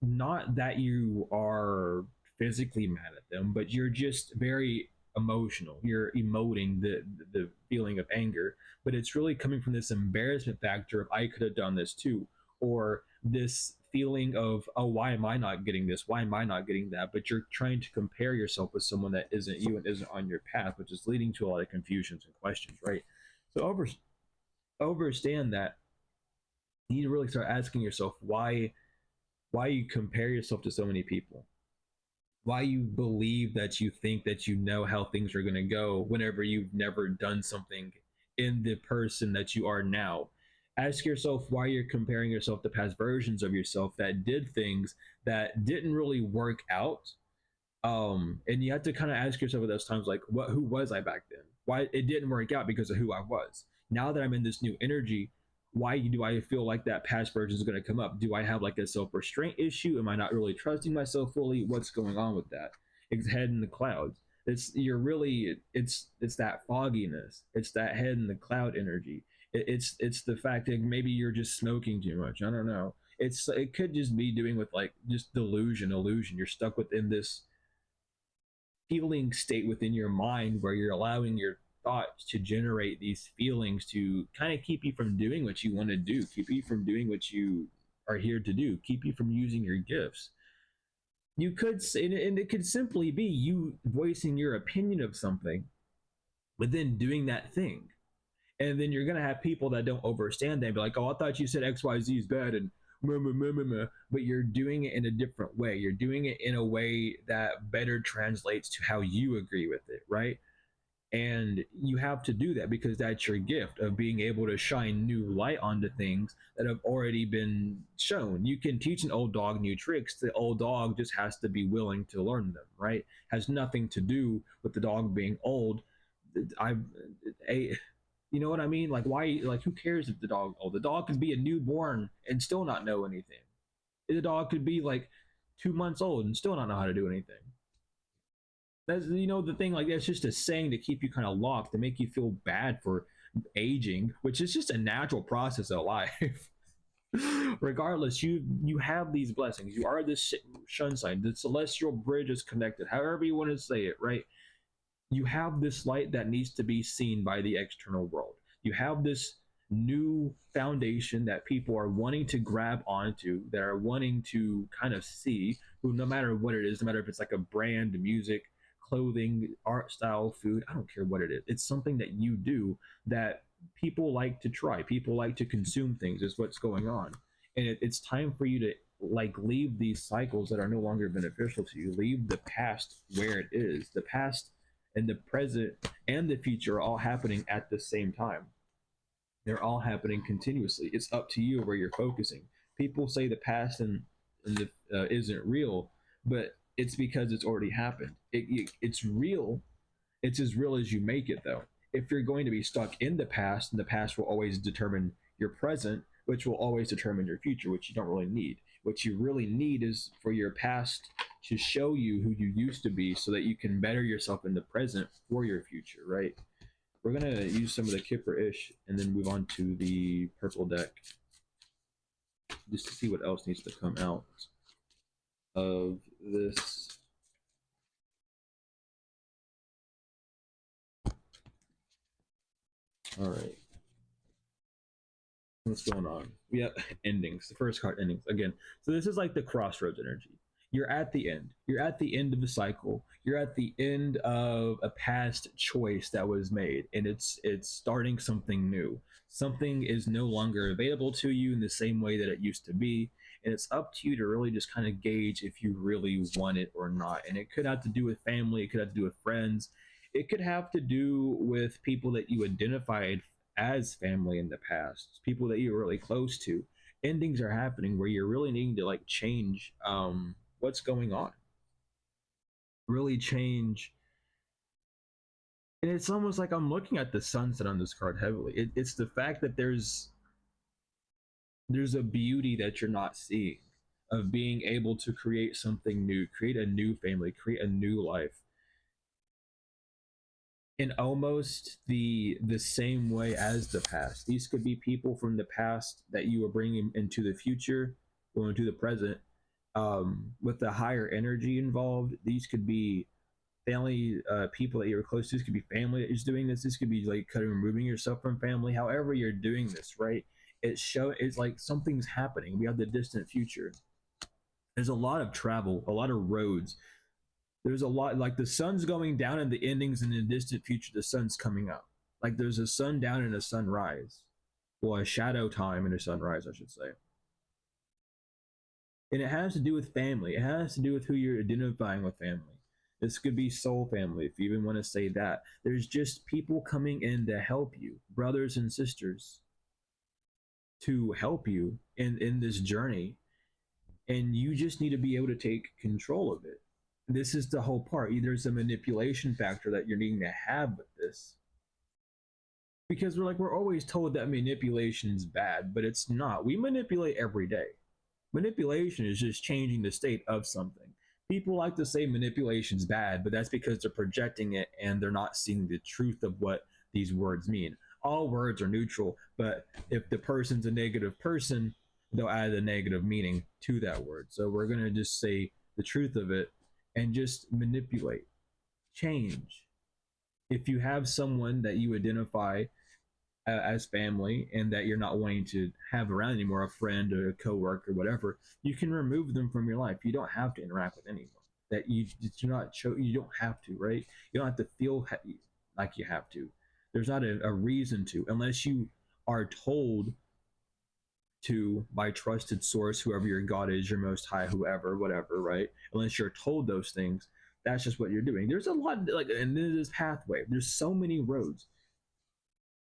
Speaker 1: not that you are physically mad at them, but you're just very emotional. You're emoting the feeling of anger, but it's really coming from this embarrassment factor of, I could have done this too, or this feeling of, oh, why am I not getting this? Why am I not getting that? But you're trying to compare yourself with someone that isn't you and isn't on your path, which is leading to a lot of confusions and questions, right? So understand that you need to really start asking yourself why you compare yourself to so many people, why you believe that you think that you know how things are going to go whenever you've never done something in the person that you are now. Ask yourself why you're comparing yourself to past versions of yourself that did things that didn't really work out. And you have to kind of ask yourself at those times, like, who was I back then? Why it didn't work out? Because of who I was. Now that I'm in this new energy, why do I feel like that past version is going to come up? Do I have like a self restraint issue? Am I not really trusting myself fully? What's going on with that? It's head in the clouds. It's that fogginess. It's that head in the cloud energy. It's the fact that maybe you're just smoking too much. I don't know. It could just be doing with like just illusion. You're stuck within this feeling state within your mind where you're allowing your thoughts to generate these feelings to kind of keep you from doing what you want to do, keep you from doing what you are here to do, keep you from using your gifts. You could say, and it could simply be you voicing your opinion of something, but then doing that thing. And then you're gonna have people that don't understand that and be like, "Oh, I thought you said XYZ is bad," and meh, meh, meh, meh, meh. But you're doing it in a different way. You're doing it in a way that better translates to how you agree with it, right? And you have to do that because that's your gift of being able to shine new light onto things that have already been shown. You can teach an old dog new tricks. The old dog just has to be willing to learn them, right? Has nothing to do with the dog being old. I, I you know what I mean? Like why? Like who cares if the dog? Oh, the dog could be a newborn and still not know anything. The dog could be like 2 months old and still not know how to do anything. That's the thing. Like that's just a saying to keep you kind of locked, to make you feel bad for aging, which is just a natural process of life. Regardless, you have these blessings. You are this sun sign. The celestial bridge is connected. However you want to say it, right? You have this light that needs to be seen by the external world. You have this new foundation that people are wanting to grab onto, that are wanting to kind of see, who no matter what it is, no matter if it's like a brand, music, clothing, art style, food, I don't care what it is. It's something that you do that people like to try. People like to consume things, is what's going on. And it's time for you to like leave these cycles that are no longer beneficial to you. Leave the past where it is. The past and the present and the future are all happening at the same time. They're all happening continuously. It's up to you where you're focusing. People say the past and the isn't real, but it's because it's already happened. It's real. It's as real as you make it, though. If you're going to be stuck in the past, and the past will always determine your present, which will always determine your future, which you don't really need. What you really need is for your past to show you who you used to be so that you can better yourself in the present for your future, right? We're going to use some of the Kipper-ish and then move on to the purple deck just to see what else needs to come out of this. All right. What's going on? Yep, endings. The first card, endings again. So this is like the crossroads energy. You're at the end. You're at the end of the cycle. You're at the end of a past choice that was made, and it's starting something new. Something is no longer available to you in the same way that it used to be, and it's up to you to really just kind of gauge if you really want it or not. And it could have to do with family. It could have to do with friends. It could have to do with people that you identified as family in the past, people that you were really close to. Endings are happening where you're really needing to like change what's going on, really change. And it's almost like I'm looking at the sunset on this card heavily. It's the fact that there's a beauty that you're not seeing of being able to create something new, create a new family, create a new life in almost the same way as the past. These could be people from the past that you are bringing into the future or into the present, with the higher energy involved. These could be family, people that you're close to. This could be family that is doing this. This could be like kind of removing yourself from family. However you're doing this, right? It's like something's happening. We have the distant future. There's a lot of travel, a lot of roads. There's a lot, like the sun's going down in the endings, and in the distant future the sun's coming up. Like there's a sun down and a sunrise, well, a shadow time and a sunrise, I should say. And it has to do with family. It has to do with who you're identifying with family. This could be soul family, if you even want to say that. There's just people coming in to help you, brothers and sisters, to help you in this journey. And you just need to be able to take control of it. This is the whole part. There's a manipulation factor that you're needing to have with this. because we're always told that manipulation is bad, but it's not. We manipulate every day. Manipulation is just changing the state of something. People like to say manipulation's bad, but that's because they're projecting it and they're not seeing the truth of what these words mean. All words are neutral, but if the person's a negative person, they'll add a negative meaning to that word. So we're going to just say the truth of it and just manipulate, change. If you have someone that you identify as family and that you're not wanting to have around anymore, a friend or a coworker, whatever, you can remove them from your life. You don't have to interact with anyone. That you do not show. You don't have to, right? You don't have to feel like you have to. There's not a reason to, unless you are told to by trusted source, whoever your God is, your most high, whoever, whatever, right? Unless you're told those things, that's just what you're doing. There's a lot like, and this pathway. There's so many roads.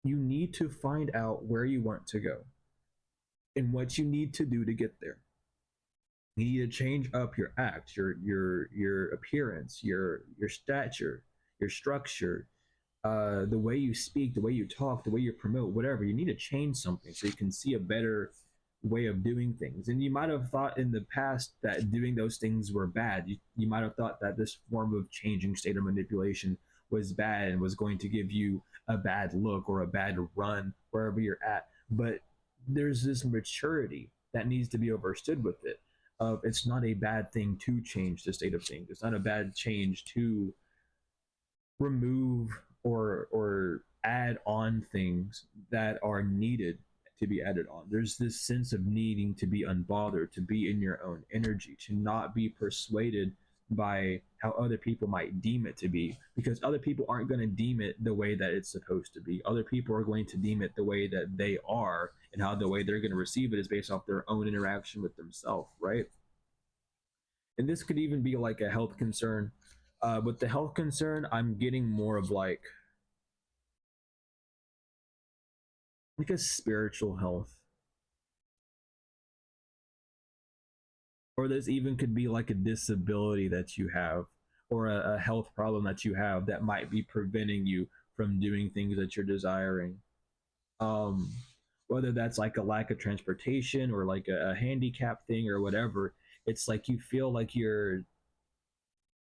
Speaker 1: You need to find out where you want to go and what you need to do to get there. You need to change up your act, your appearance, your stature, your structure, the way you speak, the way you talk, the way you promote, whatever. You need to change something so you can see a better way of doing things. And you might have thought in the past that doing those things were bad. You might have thought that this form of changing state of manipulation was bad and was going to give you a bad look or a bad run wherever you're at. But there's this maturity that needs to be understood with it. It's not a bad thing to change the state of things. It's not a bad change to remove or add on things that are needed to be added on. There's this sense of needing to be unbothered, to be in your own energy, to not be persuaded by how other people might deem it to be, because other people aren't going to deem it the way that it's supposed to be. Other people are going to deem it the way that they are, and how the way they're going to receive it is based off their own interaction with themselves, right? And this could even be like a health concern. With the health concern, I'm getting more of like a spiritual health, or this even could be like a disability that you have, or a health problem that you have that might be preventing you from doing things that you're desiring. Um, Whether that's like a lack of transportation or like a handicap thing or whatever, it's like you feel like you're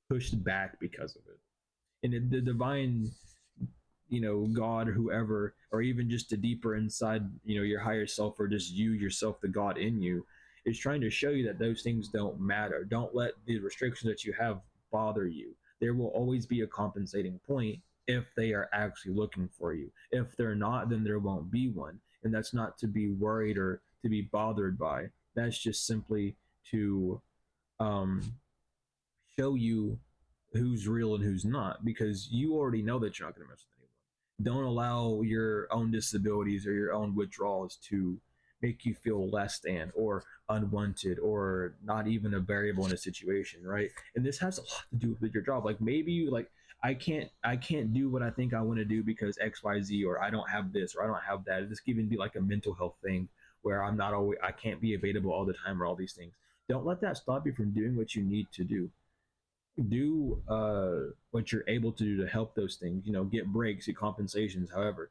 Speaker 1: pushed back because of it. And the divine, God or whoever, or even just the deeper inside, your higher self, or just you yourself, the God in you, is trying to show you that those things don't matter. Don't let the restrictions that you have bother you. There will always be a compensating point if they are actually looking for you. If they're not, then there won't be one. And that's not to be worried or to be bothered by. That's just simply to um, show you who's real and who's not, because you already know that you're not going to mess with anyone. Don't allow your own disabilities or your own withdrawals to make you feel less than or unwanted or not even a variable in a situation, right? And this has a lot to do with your job. Like maybe you like, I can't do what I think I want to do because XYZ, or I don't have this or I don't have that. This could even be like a mental health thing where I can't be available all the time or all these things. Don't let that stop you from doing what you need to do. Do what you're able to do to help those things. Get breaks, get compensations. However,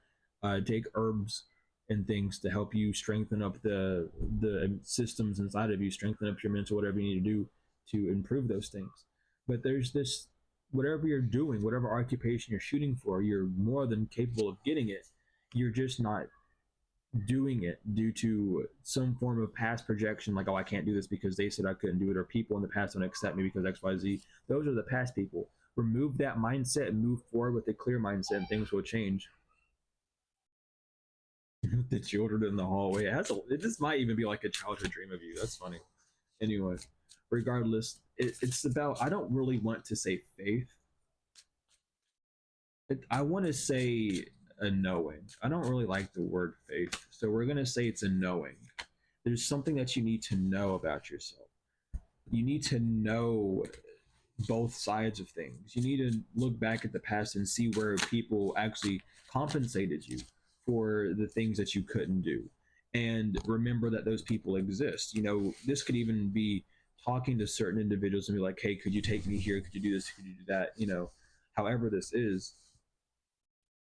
Speaker 1: take herbs and things to help you strengthen up the systems inside of you, strengthen up your mental, whatever you need to do to improve those things. But there's this, whatever you're doing, whatever occupation you're shooting for, you're more than capable of getting it. You're just not doing it due to some form of past projection, like, oh, I can't do this because they said I couldn't do it, or people in the past don't accept me because XYZ. Those are the past people. Remove that mindset and move forward with a clear mindset, and things will change. The children in the hallway. This might even be like a childhood dream of you. That's funny. Anyway, regardless, it's about, I don't really want to say faith. I want to say a knowing. I don't really like the word faith, so we're going to say it's a knowing. There's something that you need to know about yourself. You need to know both sides of things. You need to look back at the past and see where people actually compensated you for the things that you couldn't do. And remember that those people exist. This could even be talking to certain individuals and be like, hey, could you take me here? Could you do this? Could you do that? However this is,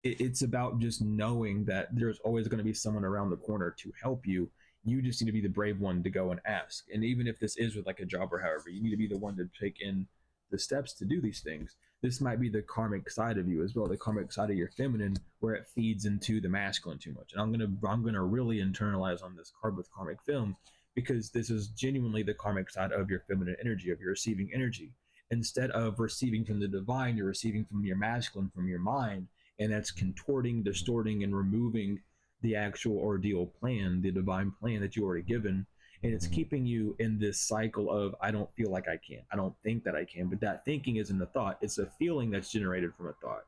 Speaker 1: it's about just knowing that there's always going to be someone around the corner to help you. You just need to be the brave one to go and ask. And even if this is with like a job or however, you need to be the one to take in the steps to do these things. This might be the karmic side of you as well, the karmic side of your feminine, where it feeds into the masculine too much. And I'm gonna really internalize on this card with karmic film, because this is genuinely the karmic side of your feminine energy, of your receiving energy. Instead of receiving from the divine, you're receiving from your masculine, from your mind, and that's contorting, distorting, and removing the actual ordeal plan, the divine plan that you already given. And it's keeping you in this cycle of, I don't feel like I can, I don't think that I can. But that thinking isn't a thought, it's a feeling that's generated from a thought.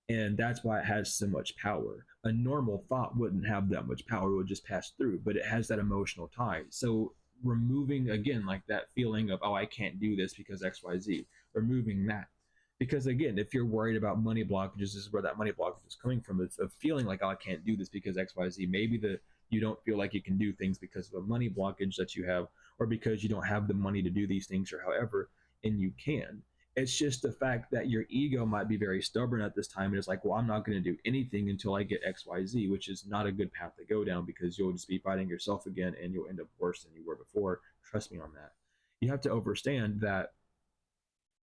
Speaker 1: And that's why it has so much power. A normal thought wouldn't have that much power, it would just pass through, but it has that emotional tie. So removing again like that feeling of, oh, I can't do this because XYZ, removing that. Because again, if you're worried about money blockages, this is where that money blockage is coming from. It's a feeling like, oh, I can't do this because XYZ. Maybe you don't feel like you can do things because of a money blockage that you have, or because you don't have the money to do these things, or however, and you can. It's just the fact that your ego might be very stubborn at this time, and it's like, well, I'm not going to do anything until I get XYZ, which is not a good path to go down, because you'll just be fighting yourself again and you'll end up worse than you were before. Trust me on that. You have to understand that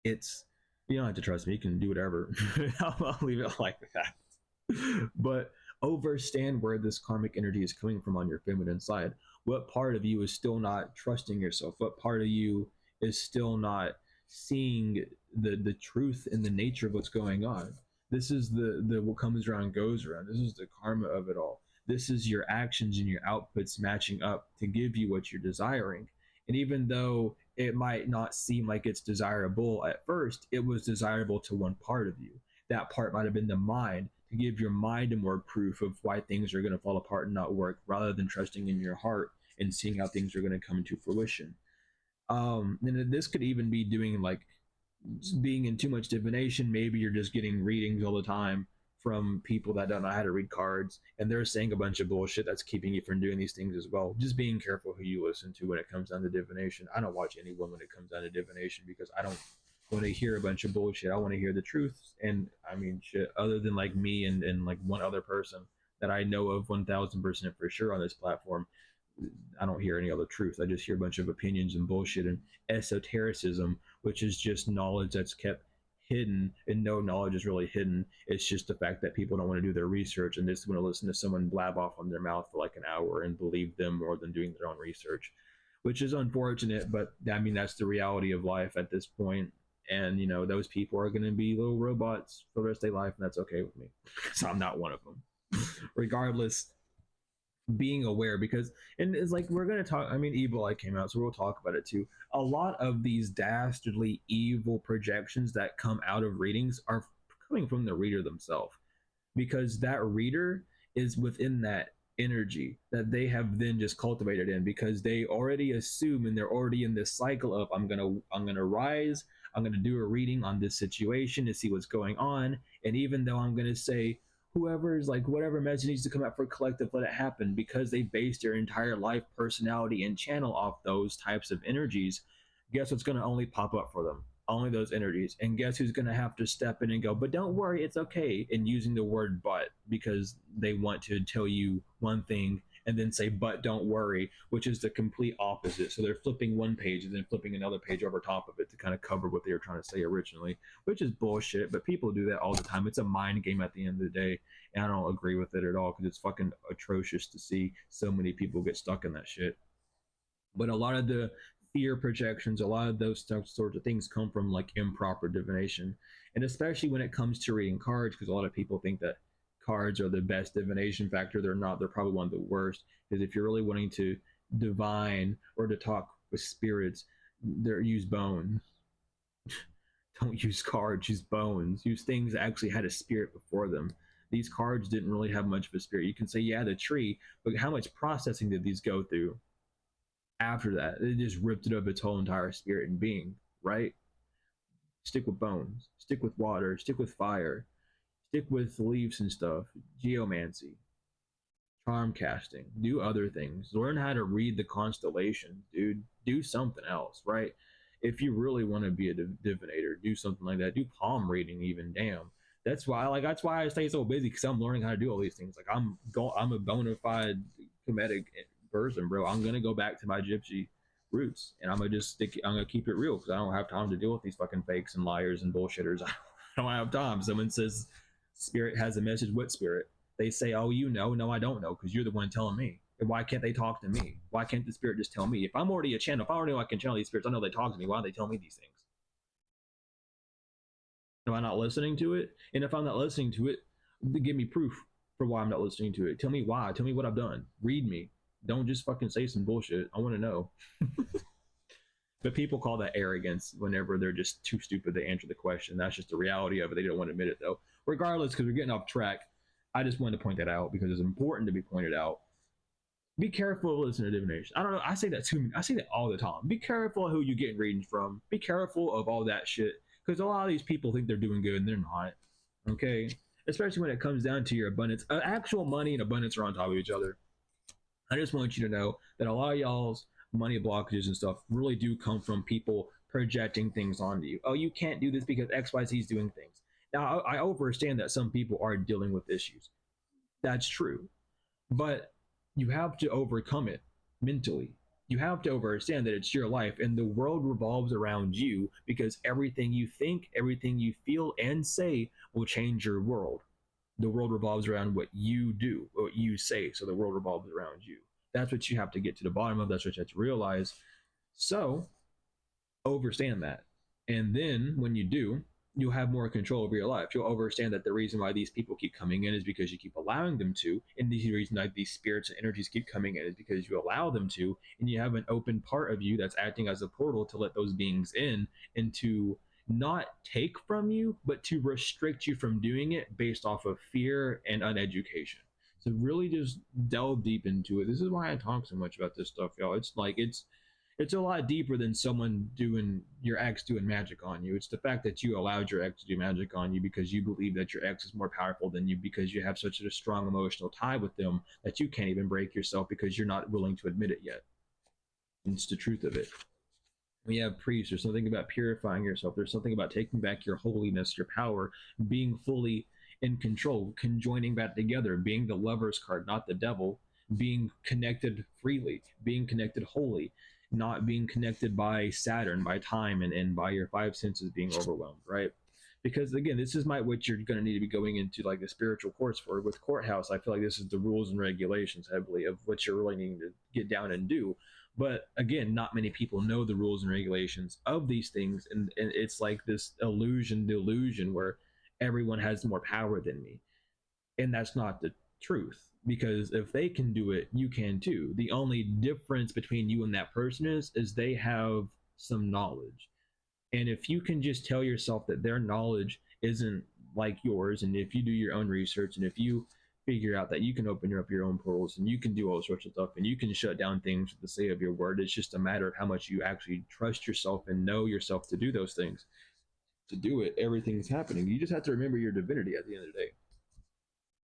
Speaker 1: it's, you don't have to trust me, you can do whatever. I'll leave it like that. But understand where this karmic energy is coming from on your feminine side. What part of you is still not trusting yourself? What part of you is still not seeing the truth and the nature of what's going on? This is the what comes around goes around. This is the karma of it all. This is your actions and your outputs matching up to give you what you're desiring. And even though it might not seem like it's desirable at first, it was desirable to one part of you. That part might have been the mind, to give your mind a more proof of why things are going to fall apart and not work, rather than trusting in your heart and seeing how things are going to come into fruition. And this could even be doing like being in too much divination. Maybe you're just getting readings all the time from people that don't know how to read cards, and they're saying a bunch of bullshit that's keeping you from doing these things as well. Just being careful who you listen to when it comes down to divination. I don't watch anyone when it comes down to divination, because I don't want to hear a bunch of bullshit. I want to hear the truth. And I mean, shit, other than like me and like one other person that I know of 1000% for sure on this platform, I don't hear any other truth. I just hear a bunch of opinions and bullshit and esotericism, which is just knowledge that's kept hidden, and no knowledge is really hidden. It's just the fact that people don't want to do their research and just want to listen to someone blab off on their mouth for like an hour and believe them more than doing their own research, which is unfortunate. But I mean, that's the reality of life at this point. And you know, those people are going to be little robots for the rest of their life, and that's okay with me, because I'm not one of them. Regardless, being aware, because, and it's like, we're going to talk, I mean, evil eye came out, so we'll talk about it too. A lot of these dastardly evil projections that come out of readings are coming from the reader themselves, because that reader is within that energy that they have then just cultivated in, because they already assume, and they're already in this cycle of, I'm gonna rise, I'm gonna do a reading on this situation to see what's going on. And even though I'm gonna say, whoever's like, whatever message needs to come out for collective, let it happen, because they base their entire life, personality, and channel off those types of energies, guess what's going to only pop up for them? Only those energies. And guess who's going to have to step in and go, but don't worry, it's okay, and using the word but, because they want to tell you one thing and then say, but don't worry, which is the complete opposite. So they're flipping one page and then flipping another page over top of it to kind of cover what they were trying to say originally, which is bullshit. But people do that all the time. It's a mind game at the end of the day. And I don't agree with it at all, because it's fucking atrocious to see so many people get stuck in that shit. But a lot of the fear projections, a lot of those sorts of things come from like improper divination. And especially when it comes to reading cards, because a lot of people think that cards are the best divination factor. They're not. They're probably one of the worst. Because if you're really wanting to divine or to talk with spirits, they're use bone. Don't use cards, use bones. Use things that actually had a spirit before them. These cards didn't really have much of a spirit. You can say, yeah, the tree, but how much processing did these go through after that? It just ripped it of its whole entire spirit and being, right? Stick with bones, stick with water, stick with fire, stick with leaves and stuff, geomancy, charm casting, do other things. Learn how to read the constellations, dude. Do something else, right? If you really want to be a divinator, do something like that. Do palm reading, even. Damn. That's why I stay so busy, because I'm learning how to do all these things. Like I'm a bona fide comedic person, bro. I'm gonna go back to my gypsy roots, and I'm gonna keep it real, because I don't have time to deal with these fucking fakes and liars and bullshitters. I don't have time. Someone says spirit has a message. What spirit? They say, oh, you know. No, I don't know, because you're the one telling me. And why can't they talk to me? Why can't the spirit just tell me? If I'm already a channel, if I already know I can channel these spirits, I know they talk to me. Why do they tell me these things? Am I not listening to it? And if I'm not listening to it, give me proof for why I'm not listening to it. Tell me why. Tell me what I've done. Read me. Don't just fucking say some bullshit. I want to know. But people call that arrogance whenever they're just too stupid to answer the question. That's just the reality of it. They don't want to admit it, though. Regardless, because we're getting off track, I just wanted to point that out because it's important to be pointed out. Be careful of listening to divination. I don't know. I say that too. I say that all the time. Be careful of who you get readings from. Be careful of all that shit, because a lot of these people think they're doing good and they're not. Okay, especially when it comes down to your abundance. Actual money and abundance are on top of each other. I just want you to know that a lot of y'all's money blockages and stuff really do come from people projecting things onto you. Oh, you can't do this because XYZ is doing things. Now, I understand that some people are dealing with issues. That's true. But you have to overcome it mentally. You have to understand that it's your life and the world revolves around you, because everything you think, everything you feel and say will change your world. The world revolves around what you do, what you say. So the world revolves around you. That's what you have to get to the bottom of. That's what you have to realize. So understand that. And then when you do, you'll have more control over your life. You'll understand that the reason why these people keep coming in is because you keep allowing them to. And the reason that these spirits and energies keep coming in is because you allow them to. And you have an open part of you that's acting as a portal to let those beings in, and to not take from you, but to restrict you from doing it based off of fear and uneducation. So really just delve deep into it. This is why I talk so much about this stuff, y'all. It's a lot deeper than someone doing your ex doing magic on you. It's the fact that you allowed your ex to do magic on you because you believe that your ex is more powerful than you, because you have such a strong emotional tie with them that you can't even break yourself because you're not willing to admit it yet. And it's the truth of it. We have priests. There's something about purifying yourself. There's something about taking back your holiness, your power, being fully in control, conjoining back together, being the lover's card, not the devil, being connected freely, being connected wholly, not being connected by Saturn, by time, and by your five senses being overwhelmed, right? Because again, this is what you're going to need to be going into, like the spiritual course for. With courthouse, I feel like this is the rules and regulations heavily of what you're really needing to get down and do. But again, not many people know the rules and regulations of these things, and it's like this delusion where everyone has more power than me, and that's not the truth. Because if they can do it, you can too. The only difference between you and that person is they have some knowledge. And if you can just tell yourself that their knowledge isn't like yours, and if you do your own research, and if you figure out that you can open up your own portals and you can do all sorts of stuff and you can shut down things with the say of your word, it's just a matter of how much you actually trust yourself and know yourself to do those things. To do it, everything's happening. You just have to remember your divinity at the end of the day.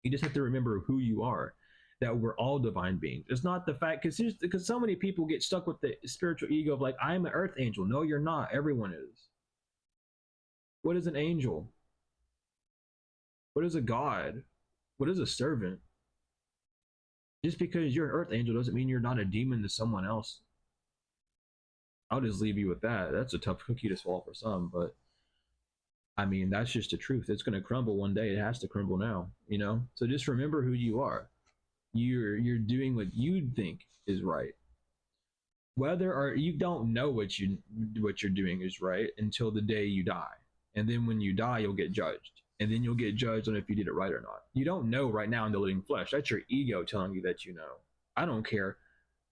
Speaker 1: You just have to remember who you are, that we're all divine beings. It's not the fact, because so many people get stuck with the spiritual ego of like, I'm an earth angel. No, you're not. Everyone is. What is an angel? What is a god? What is a servant? Just because you're an earth angel doesn't mean you're not a demon to someone else. I'll just leave you with that. That's a tough cookie to swallow for some, but I mean, that's just the truth. It's going to crumble one day. It has to crumble now, you know? So just remember who you are. You're doing what you think is right. Whether or you don't know what you're doing is right until the day you die. And then when you die, you'll get judged. And then you'll get judged on if you did it right or not. You don't know right now in the living flesh. That's your ego telling you that you know. I don't care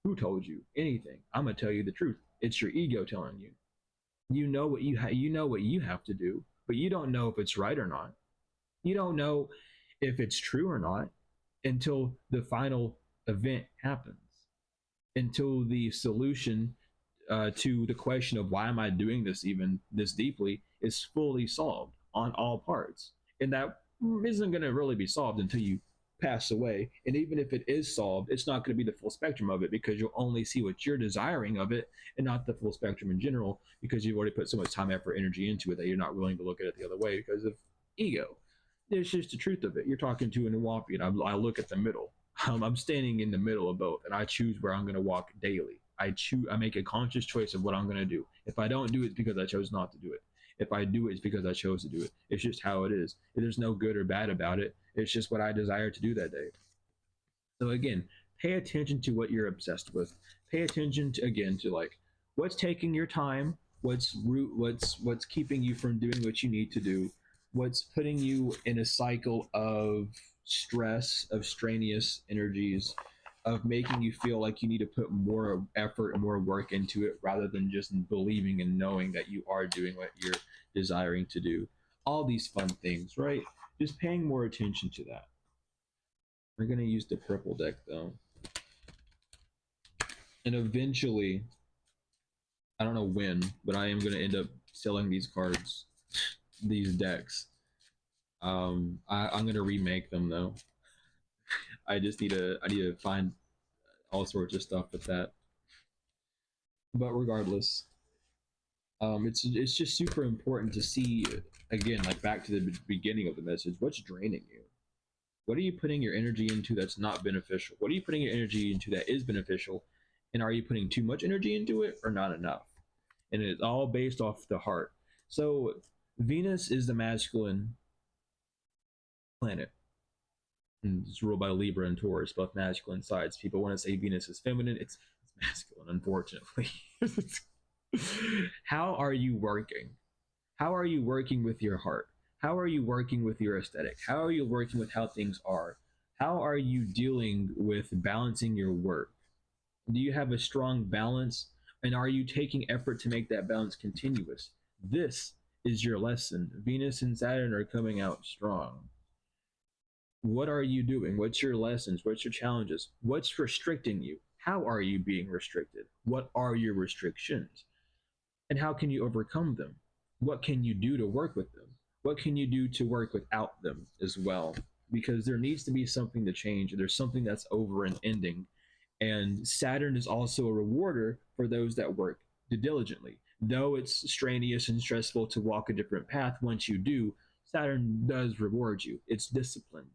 Speaker 1: who told you anything. I'm going to tell you the truth. It's your ego telling you. You know what you know what you have to do, but you don't know if it's right or not. You don't know if it's true or not until the final event happens, until the solution to the question of why am I doing this even this deeply is fully solved on all parts. And that isn't going to really be solved until you pass away. And even if it is solved, it's not going to be the full spectrum of it, because you'll only see what you're desiring of it and not the full spectrum in general, because you've already put so much time, effort, energy into it that you're not willing to look at it the other way because of ego. It's just the truth of it. You're talking to an Nawapi, and I look at the middle. I'm standing in the middle of both, and I choose where I'm going to walk daily. I make a conscious choice of what I'm going to do. If I don't do it, it's because I chose not to do it. If I do it, it's because I chose to do it. It's just how it is. There's no good or bad about it. It's just what I desire to do that day. So again, pay attention to what you're obsessed with. Pay attention to, again, to like what's taking your time, what's keeping you from doing what you need to do, what's putting you in a cycle of stress, of strenuous energies, of making you feel like you need to put more effort and more work into it rather than just believing and knowing that you are doing what you're desiring to do. All these fun things, right? Just paying more attention to that. We're going to use the purple deck though. And eventually, I don't know when, but I am going to end up selling these cards, these decks. I'm going to remake them though. I need to find all sorts of stuff with that. But regardless, it's just super important to see, again, like back to the beginning of the message, what's draining you? What are you putting your energy into that's not beneficial? What are you putting your energy into that is beneficial? And are you putting too much energy into it or not enough? And it's all based off the heart. So Venus is the masculine planet. And it's ruled by Libra and Taurus, both masculine sides. People want to say Venus is feminine. It's masculine, unfortunately. How are you working? How are you working with your heart? How are you working with your aesthetic? How are you working with how things are? How are you dealing with balancing your work? Do you have a strong balance? And are you taking effort to make that balance continuous? This is your lesson. Venus and Saturn are coming out strong. What are you doing? What's your lessons? What's your challenges? What's restricting you? How are you being restricted? What are your restrictions? And how can you overcome them? What can you do to work with them? What can you do to work without them as well? Because there needs to be something to change. There's something that's over and ending. And Saturn is also a rewarder for those that work diligently. Though it's strenuous and stressful to walk a different path, once you do, Saturn does reward you. It's discipline.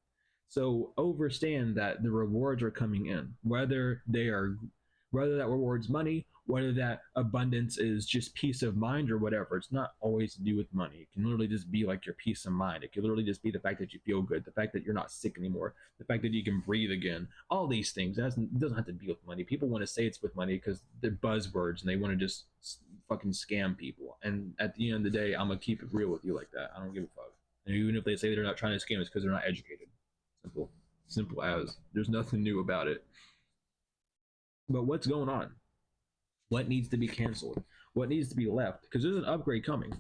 Speaker 1: So understand that the rewards are coming in, whether that rewards money, whether that abundance is just peace of mind or whatever. It's not always to do with money. It can literally just be like your peace of mind. It can literally just be the fact that you feel good, the fact that you're not sick anymore, the fact that you can breathe again. All these things. It doesn't have to be with money. People want to say it's with money because they're buzzwords and they want to just fucking scam people. And at the end of the day, I'm gonna keep it real with you like that. I don't give a fuck. And even if they say they're not trying to scam, it's because they're not educated. Simple as. There's nothing new about it. But what's going on? What needs to be canceled? What needs to be left? Because there's an upgrade coming.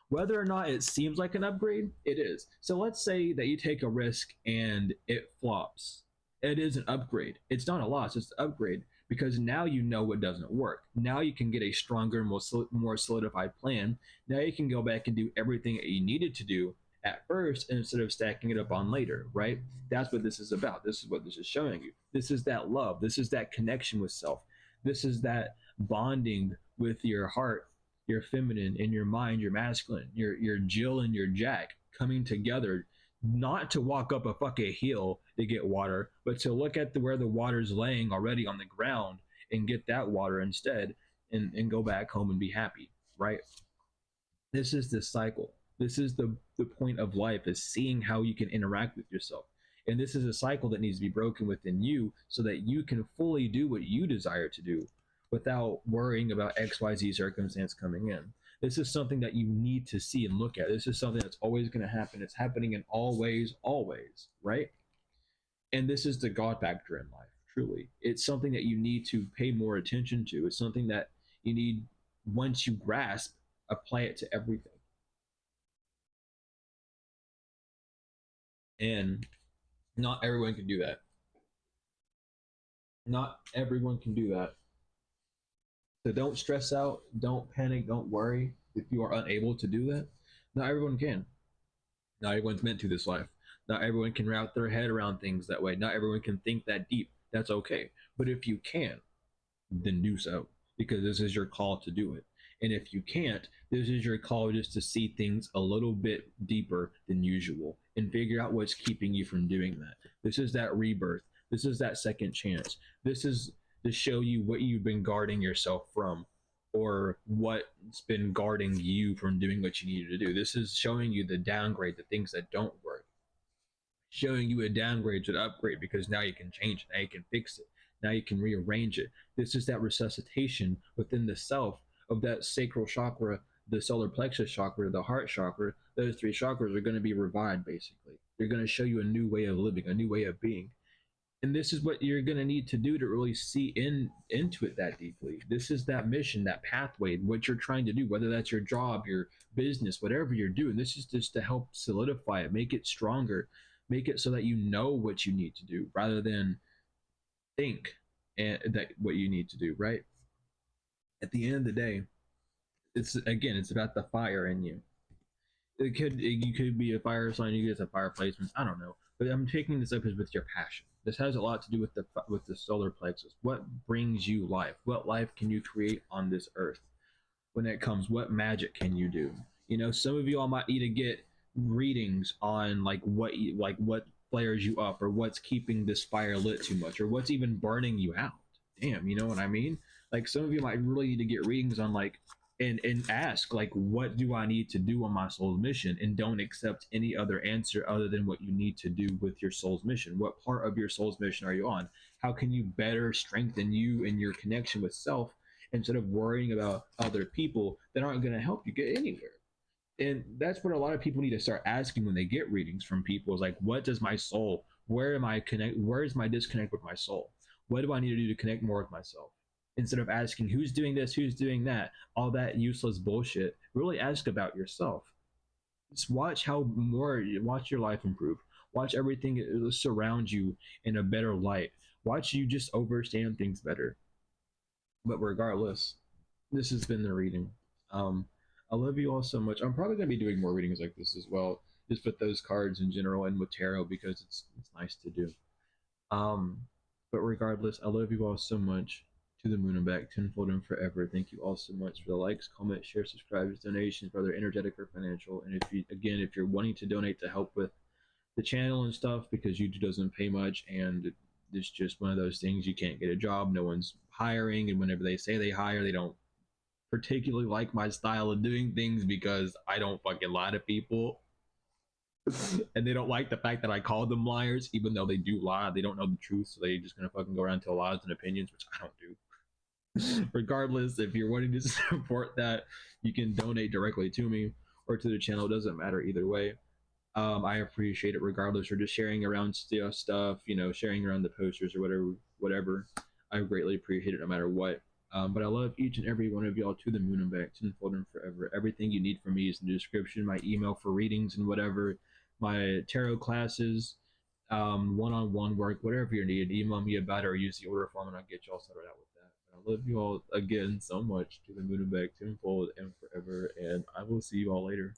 Speaker 1: Whether or not it seems like an upgrade, it is. So let's say that you take a risk and it flops. It is an upgrade. It's not a loss, it's an upgrade because now you know what doesn't work. Now you can get a stronger, more solidified plan. Now you can go back and do everything that you needed to do at first instead of stacking it up on later, right? That's what this is about. This is what this is showing you. This is that love. This is that connection with self. This is that bonding with your heart, your feminine, and your mind, your masculine, your Jill and your Jack coming together, not to walk up a fucking hill to get water, but to look at where the water's laying already on the ground and get that water instead and go back home and be happy, right? This is the cycle. This is the point of life, is seeing how you can interact with yourself. And this is a cycle that needs to be broken within you so that you can fully do what you desire to do without worrying about XYZ circumstance coming in. This is something that you need to see and look at. This is something that's always going to happen. It's happening in all ways, always, right? And this is the God factor in life, truly. It's something that you need to pay more attention to. It's something that you need, once you grasp, apply it to everything. And not everyone can do that. Not everyone can do that. So don't stress out, don't panic, don't worry if you are unable to do that. Not everyone can. Not everyone's meant to this life. Not everyone can wrap their head around things that way. Not everyone can think that deep. That's okay. But if you can, then do so, because this is your call to do it. And if you can't, this is your call just to see things a little bit deeper than usual and figure out what's keeping you from doing that. This is that rebirth. This is that second chance. This is to show you what you've been guarding yourself from, or what's been guarding you from doing what you needed to do. This is showing you the downgrade, the things that don't work, showing you a downgrade to an upgrade, because now you can change it, now you can fix it, now you can rearrange it. This is that resuscitation within the self of that sacral chakra, the solar plexus chakra, the heart chakra. Those three chakras are going to be revived basically. They're going to show you a new way of living, a new way of being. And this is what you're going to need to do to really see into it that deeply. This is that mission, that pathway, what you're trying to do, whether that's your job, your business, whatever you're doing. This is just to help solidify it, make it stronger, make it so that you know what you need to do rather than think that what you need to do, right? At the end of the day, it's about the fire in you. You could be a fire sign, you get a fire placement, I don't know, but I'm taking this up as with your passion. This has a lot to do with the solar plexus. What brings you life? What life can you create on this earth? When it comes, what magic can you do? You know, some of you all might need to get readings on what flares you up, or what's keeping this fire lit too much, or what's even burning you out. Damn, you know what I mean? Like, some of you might really need to get readings on, like, and ask, like, what do I need to do on my soul's mission, and don't accept any other answer other than what you need to do with your soul's mission. What part of your soul's mission are you on? How can you better strengthen you and your connection with self, instead of worrying about other people that aren't going to help you get anywhere? And that's what a lot of people need to start asking when they get readings from people, is like, what does my soul, where is my disconnect with my soul? What do I need to do to connect more with myself? Instead of asking who's doing this, who's doing that, all that useless bullshit, really ask about yourself. Just watch your life improve. Watch everything surround you in a better light. Watch you just understand things better. But regardless, this has been the reading. Um, I love you all so much. I'm probably going to be doing more readings like this as well, just with those cards in general and with tarot, because it's nice to do. Um, but regardless, I love you all so much. To the moon and back, tenfold and forever. Thank you all so much for the likes, comments, shares, subscribes, donations, whether energetic or financial. And if you're wanting to donate to help with the channel and stuff, because YouTube doesn't pay much, and it's just one of those things, you can't get a job, no one's hiring, and whenever they say they hire, they don't particularly like my style of doing things, because I don't fucking lie to people. And they don't like the fact that I call them liars, even though they do lie. They don't know the truth, so they just gonna fucking go around and tell lies and opinions, which I don't do. Regardless, if you're wanting to support that, you can donate directly to me or to the channel. It doesn't matter either way. I appreciate it regardless, or just sharing around stuff, sharing around the posters or whatever. I greatly appreciate it no matter what. But I love each and every one of y'all to the moon and back, tenfold and forever. Everything you need from me is in the description. My email for readings and whatever, my tarot classes, one-on-one work, whatever you need, email me about it or use the order form, and I'll get y'all started out with that. But I love you all again so much to the moon and back, tenfold and forever, and I will see you all later.